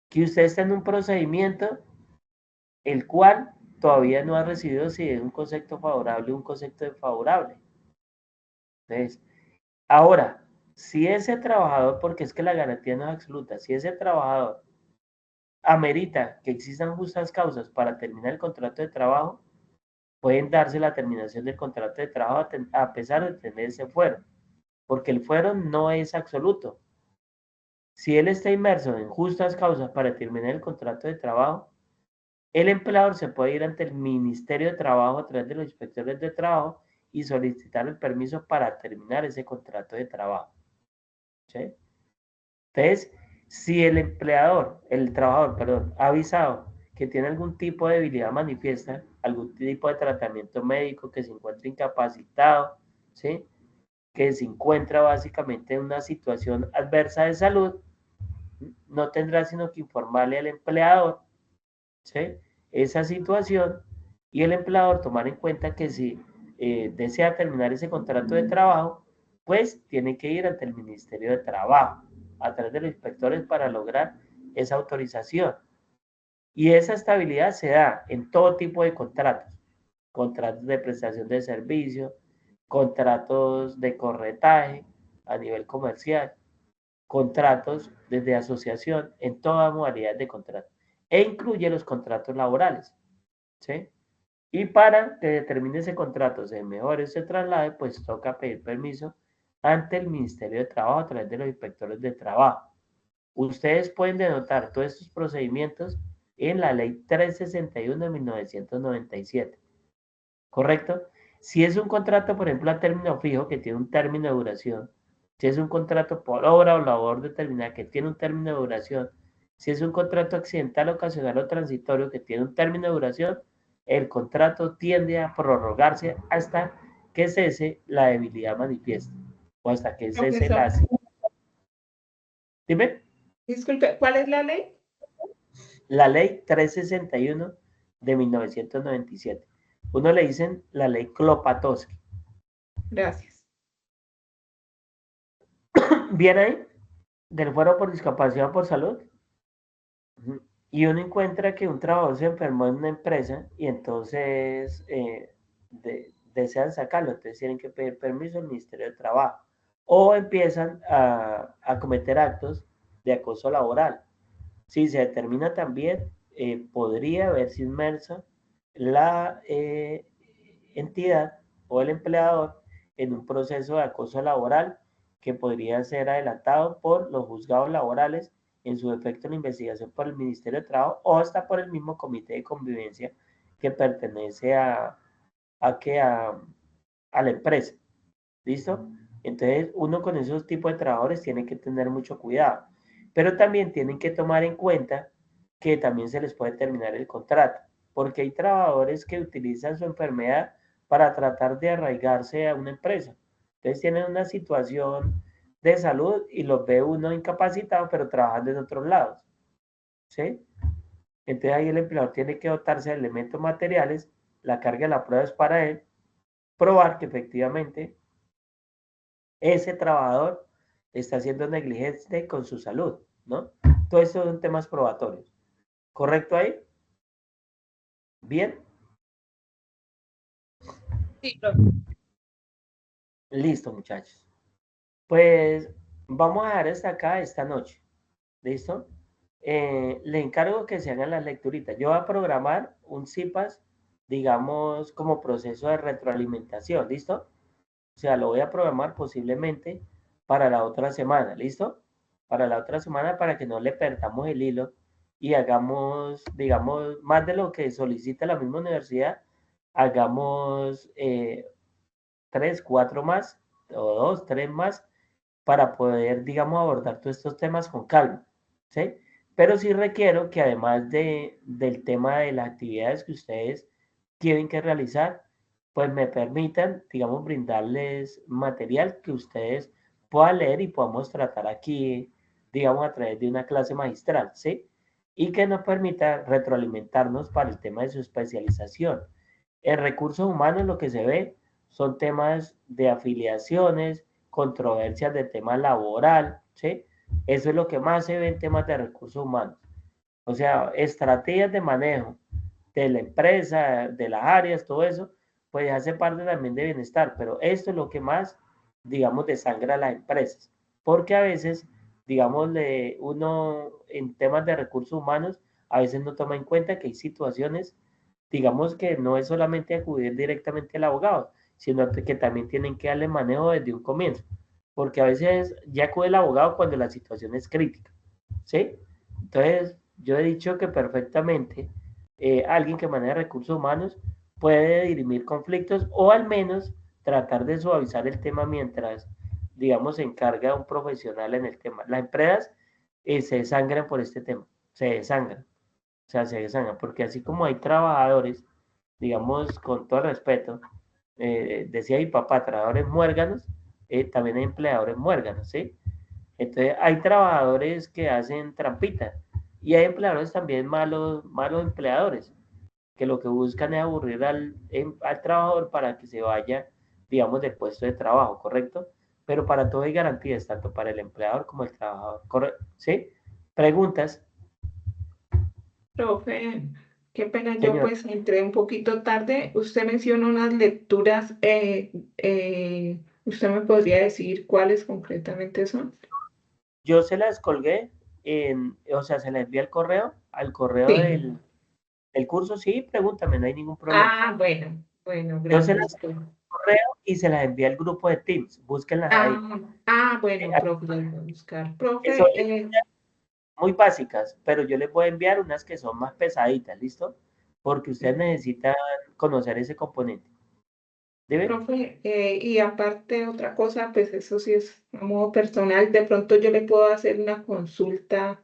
Que usted esté en un procedimiento el cual todavía no ha recibido si es un concepto favorable o un concepto desfavorable. Entonces, ahora, si ese trabajador, porque es que la garantía no es absoluta, si ese trabajador amerita que existan justas causas para terminar el contrato de trabajo, pueden darse la terminación del contrato de trabajo a pesar de tener ese fuero, porque el fuero no es absoluto. Si él está inmerso en justas causas para terminar el contrato de trabajo, el empleador se puede ir ante el Ministerio de Trabajo a través de los inspectores de trabajo y solicitar el permiso para terminar ese contrato de trabajo. ¿Sí? Entonces, si el trabajador, perdón, ha avisado que tiene algún tipo de debilidad manifiesta, algún tipo de tratamiento médico, que se encuentra incapacitado, ¿sí?, que se encuentra básicamente en una situación adversa de salud, no tendrá sino que informarle al empleador, ¿sí?, esa situación, y el empleador tomar en cuenta que si desea terminar ese contrato de trabajo, pues tiene que ir ante el Ministerio de Trabajo a través de los inspectores para lograr esa autorización. Y esa estabilidad se da en todo tipo de contratos: contratos de prestación de servicio, contratos de corretaje a nivel comercial, contratos desde asociación, en toda modalidad de contrato, e incluye los contratos laborales, ¿sí? Y para que determine ese contrato, se mejore, se traslade, pues toca pedir permiso ante el Ministerio de Trabajo a través de los inspectores de trabajo. Ustedes pueden denotar todos estos procedimientos en la Ley 361 de 1997, ¿correcto? Si es un contrato, por ejemplo, a término fijo, que tiene un término de duración, si es un contrato por obra o labor determinada, que tiene un término de duración, si es un contrato accidental, ocasional o transitorio, que tiene un término de duración, el contrato tiende a prorrogarse hasta que cese la debilidad manifiesta o hasta que cese la... Dime.
Disculpe, ¿cuál es la ley?
La ley 361 de 1997. Uno le dicen la ley Klopatowski.
Gracias.
¿Viene ahí? Del fuero por discapacidad o por salud. Y uno encuentra que un trabajador se enfermó en una empresa y entonces desean sacarlo. Entonces tienen que pedir permiso al Ministerio de Trabajo. O empiezan a cometer actos de acoso laboral. Si se determina también, podría verse inmersa la entidad o el empleador en un proceso de acoso laboral que podría ser adelantado por los juzgados laborales, en su defecto la investigación por el Ministerio de Trabajo o hasta por el mismo comité de convivencia que pertenece a la empresa. ¿Listo? Entonces, uno con esos tipos de trabajadores tiene que tener mucho cuidado, pero también tienen que tomar en cuenta que también se les puede terminar el contrato, porque hay trabajadores que utilizan su enfermedad para tratar de arraigarse a una empresa. Entonces tienen una situación de salud y los ve uno incapacitado, pero trabajando en otros lados, ¿sí? Entonces ahí el empleador tiene que dotarse de elementos materiales, la carga de la prueba es para él, probar que efectivamente ese trabajador está siendo negligente con su salud, ¿no? Todo esto son temas probatorios. ¿Correcto ahí? ¿Bien?
Sí, profe.
Listo, muchachos. Pues vamos a dejar hasta acá esta noche. ¿Listo? Le encargo que se hagan las lecturitas. Yo voy a programar un CIPAS, digamos, como proceso de retroalimentación. ¿Listo? O sea, lo voy a programar posiblemente para la otra semana. ¿Listo? Para la otra semana para que no le perdamos el hilo y hagamos, digamos, más de lo que solicita la misma universidad, hagamos 3, 4 más, o 2, 3 más, para poder, digamos, abordar todos estos temas con calma, ¿sí? Pero sí requiero que además del tema de las actividades que ustedes tienen que realizar, pues me permitan, digamos, brindarles material que ustedes puedan leer y podamos tratar aquí, digamos, a través de una clase magistral, ¿sí? Y que nos permita retroalimentarnos para el tema de su especialización. En recursos humanos lo que se ve son temas de afiliaciones, controversias de tema laboral, ¿sí? Eso es lo que más se ve en temas de recursos humanos. O sea, estrategias de manejo de la empresa, de las áreas, todo eso, pues hace parte también de bienestar, pero esto es lo que más, digamos, desangra a las empresas, porque a veces, digamos, uno en temas de recursos humanos, a veces no toma en cuenta que hay situaciones, digamos, que no es solamente acudir directamente al abogado, sino que también tienen que darle manejo desde un comienzo, porque a veces ya acude el abogado cuando la situación es crítica, ¿sí? Entonces, yo he dicho que perfectamente alguien que maneja recursos humanos puede dirimir conflictos o al menos tratar de suavizar el tema mientras, digamos, se encarga un profesional en el tema. Las empresas se desangran por este tema, se desangran, o sea, se desangran, porque así como hay trabajadores, digamos, con todo el respeto, decía mi papá, trabajadores muérganos, también hay empleadores muérganos, ¿sí? Entonces, hay trabajadores que hacen trampita y hay empleadores también malos empleadores, que lo que buscan es aburrir al trabajador para que se vaya, digamos, del puesto de trabajo, ¿correcto? Pero para todo hay garantías, tanto para el empleador como el trabajador, ¿correcto? ¿Sí? ¿Preguntas,
Profe, qué pena, yo
señor?
pues entré un poquito tarde. Usted mencionó unas lecturas. ¿Usted me podría decir cuáles concretamente son?
Yo se las colgué o sea, se las envié al correo
Sí.
del curso, sí, pregúntame, no hay ningún problema.
Ah, bueno, bueno,
Yo se las
gracias, profe.
correo y se las envié al grupo de Teams, búsquenlas ahí.
Bueno, profe, las voy a buscar.
Son
Profe,
muy básicas, pero yo les voy a enviar unas que son más pesaditas, ¿listo? Porque ustedes necesitan conocer ese componente. ¿Debe?
profe, y aparte otra cosa, pues eso sí es a modo personal, de pronto yo le puedo hacer una consulta,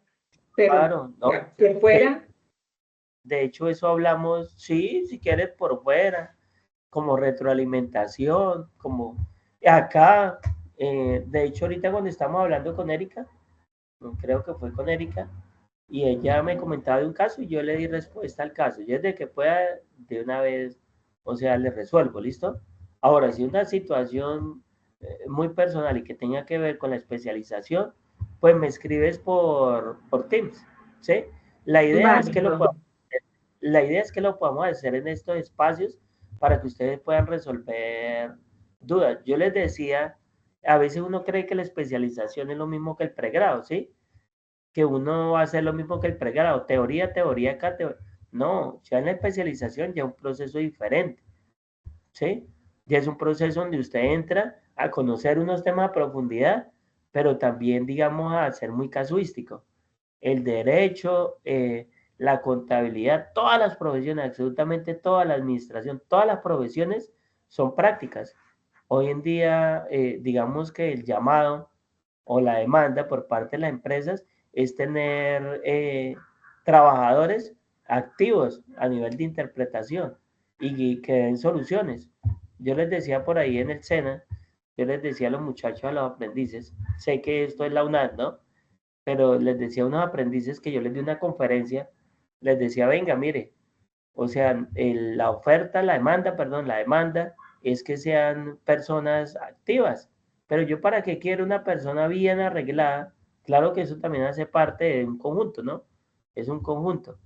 pero
Claro, ¿no?
ya, por
De,
fuera.
de hecho, eso hablamos, sí, si quieres por fuera, como retroalimentación, como acá, de hecho, ahorita cuando estamos hablando con Erika, creo que fue con Erika, y ella me comentaba de un caso y yo le di respuesta al caso. Yo desde que pueda, de una vez, o sea, le resuelvo, ¿listo? Ahora, si una situación muy personal y que tenga que ver con la especialización, pues me escribes por Teams, ¿sí? La idea es
Vale,
que lo
profe.
podamos, la idea es que lo podamos hacer en estos espacios para que ustedes puedan resolver dudas. Yo les decía, a veces uno cree que la especialización es lo mismo que el pregrado, ¿sí? Que uno va a hacer lo mismo que el pregrado, teoría, teoría acá, no, ya en la especialización ya es un proceso diferente, ¿sí? Ya es un proceso donde usted entra a conocer unos temas a profundidad, pero también, digamos, a ser muy casuístico. El derecho, la contabilidad, todas las profesiones, absolutamente toda la administración, todas las profesiones son prácticas. Hoy en día, digamos que el llamado o la demanda por parte de las empresas es tener trabajadores activos a nivel de interpretación y que den soluciones. Yo les decía por ahí en el SENA, yo les decía a los muchachos, a los aprendices, sé que esto es la UNAD, ¿no? Pero les decía a unos aprendices que yo les di una conferencia, les decía, venga, mire, o sea, la oferta, la demanda, perdón, la demanda es que sean personas activas. Pero yo para qué quiero una persona bien arreglada Claro que eso también hace parte de un conjunto, ¿no? Es un conjunto,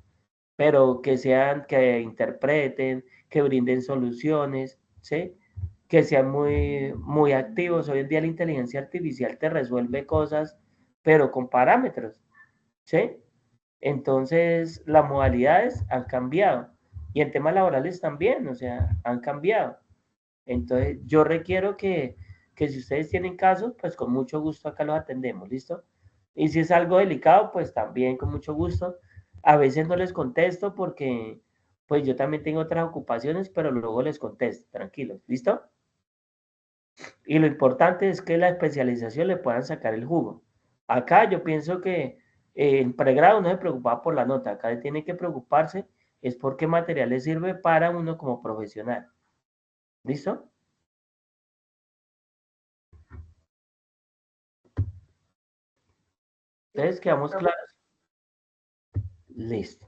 pero que sean, que interpreten, que brinden soluciones, ¿sí? Que sean muy activos. Hoy en día la inteligencia artificial te resuelve cosas, pero con parámetros, ¿sí? Entonces, las modalidades han cambiado y en temas laborales también, o sea, han cambiado. Entonces, yo requiero que si ustedes tienen casos, pues con mucho gusto acá los atendemos, ¿listo? Y si es algo delicado, pues también con mucho gusto. A veces no les contesto porque, pues yo también tengo otras ocupaciones, pero luego les contesto, tranquilos, ¿listo? Y lo importante es que la especialización le puedan sacar el jugo. Acá yo pienso que el pregrado no se preocupa por la nota, acá tiene que preocuparse es por qué material le sirve para uno como profesional. ¿Listo? Entonces, ¿quedamos claros? Listo.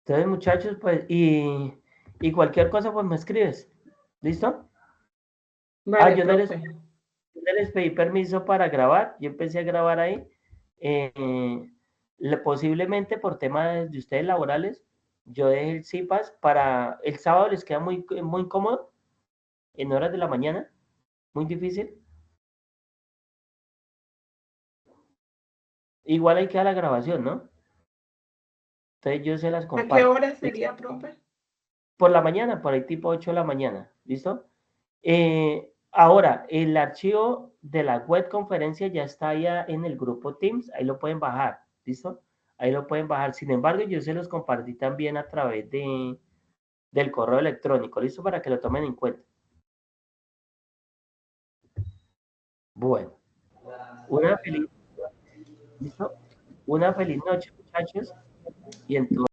Entonces, muchachos, pues, y cualquier cosa, pues me escribes. ¿Listo?
Vale,
Yo
profe.
no les pedí permiso para grabar, yo empecé a grabar ahí. Posiblemente por temas de ustedes laborales, yo dejé el CIPAS para el sábado, les queda muy cómodo en horas de la mañana, muy difícil. Igual ahí queda la grabación, ¿no? Entonces yo se las
¿A qué
comparto.
hora sería, profe?
Por la mañana, por ahí tipo 8 de la mañana, ¿listo? Ahora, el archivo de la web conferencia ya está ya en el grupo Teams, ahí lo pueden bajar, ¿listo? Ahí lo pueden bajar. Sin embargo, yo se los compartí también a través del correo electrónico, ¿listo? Para que lo tomen en cuenta. Bueno, una feliz, ¿listo? Una feliz noche, muchachos. Y entonces...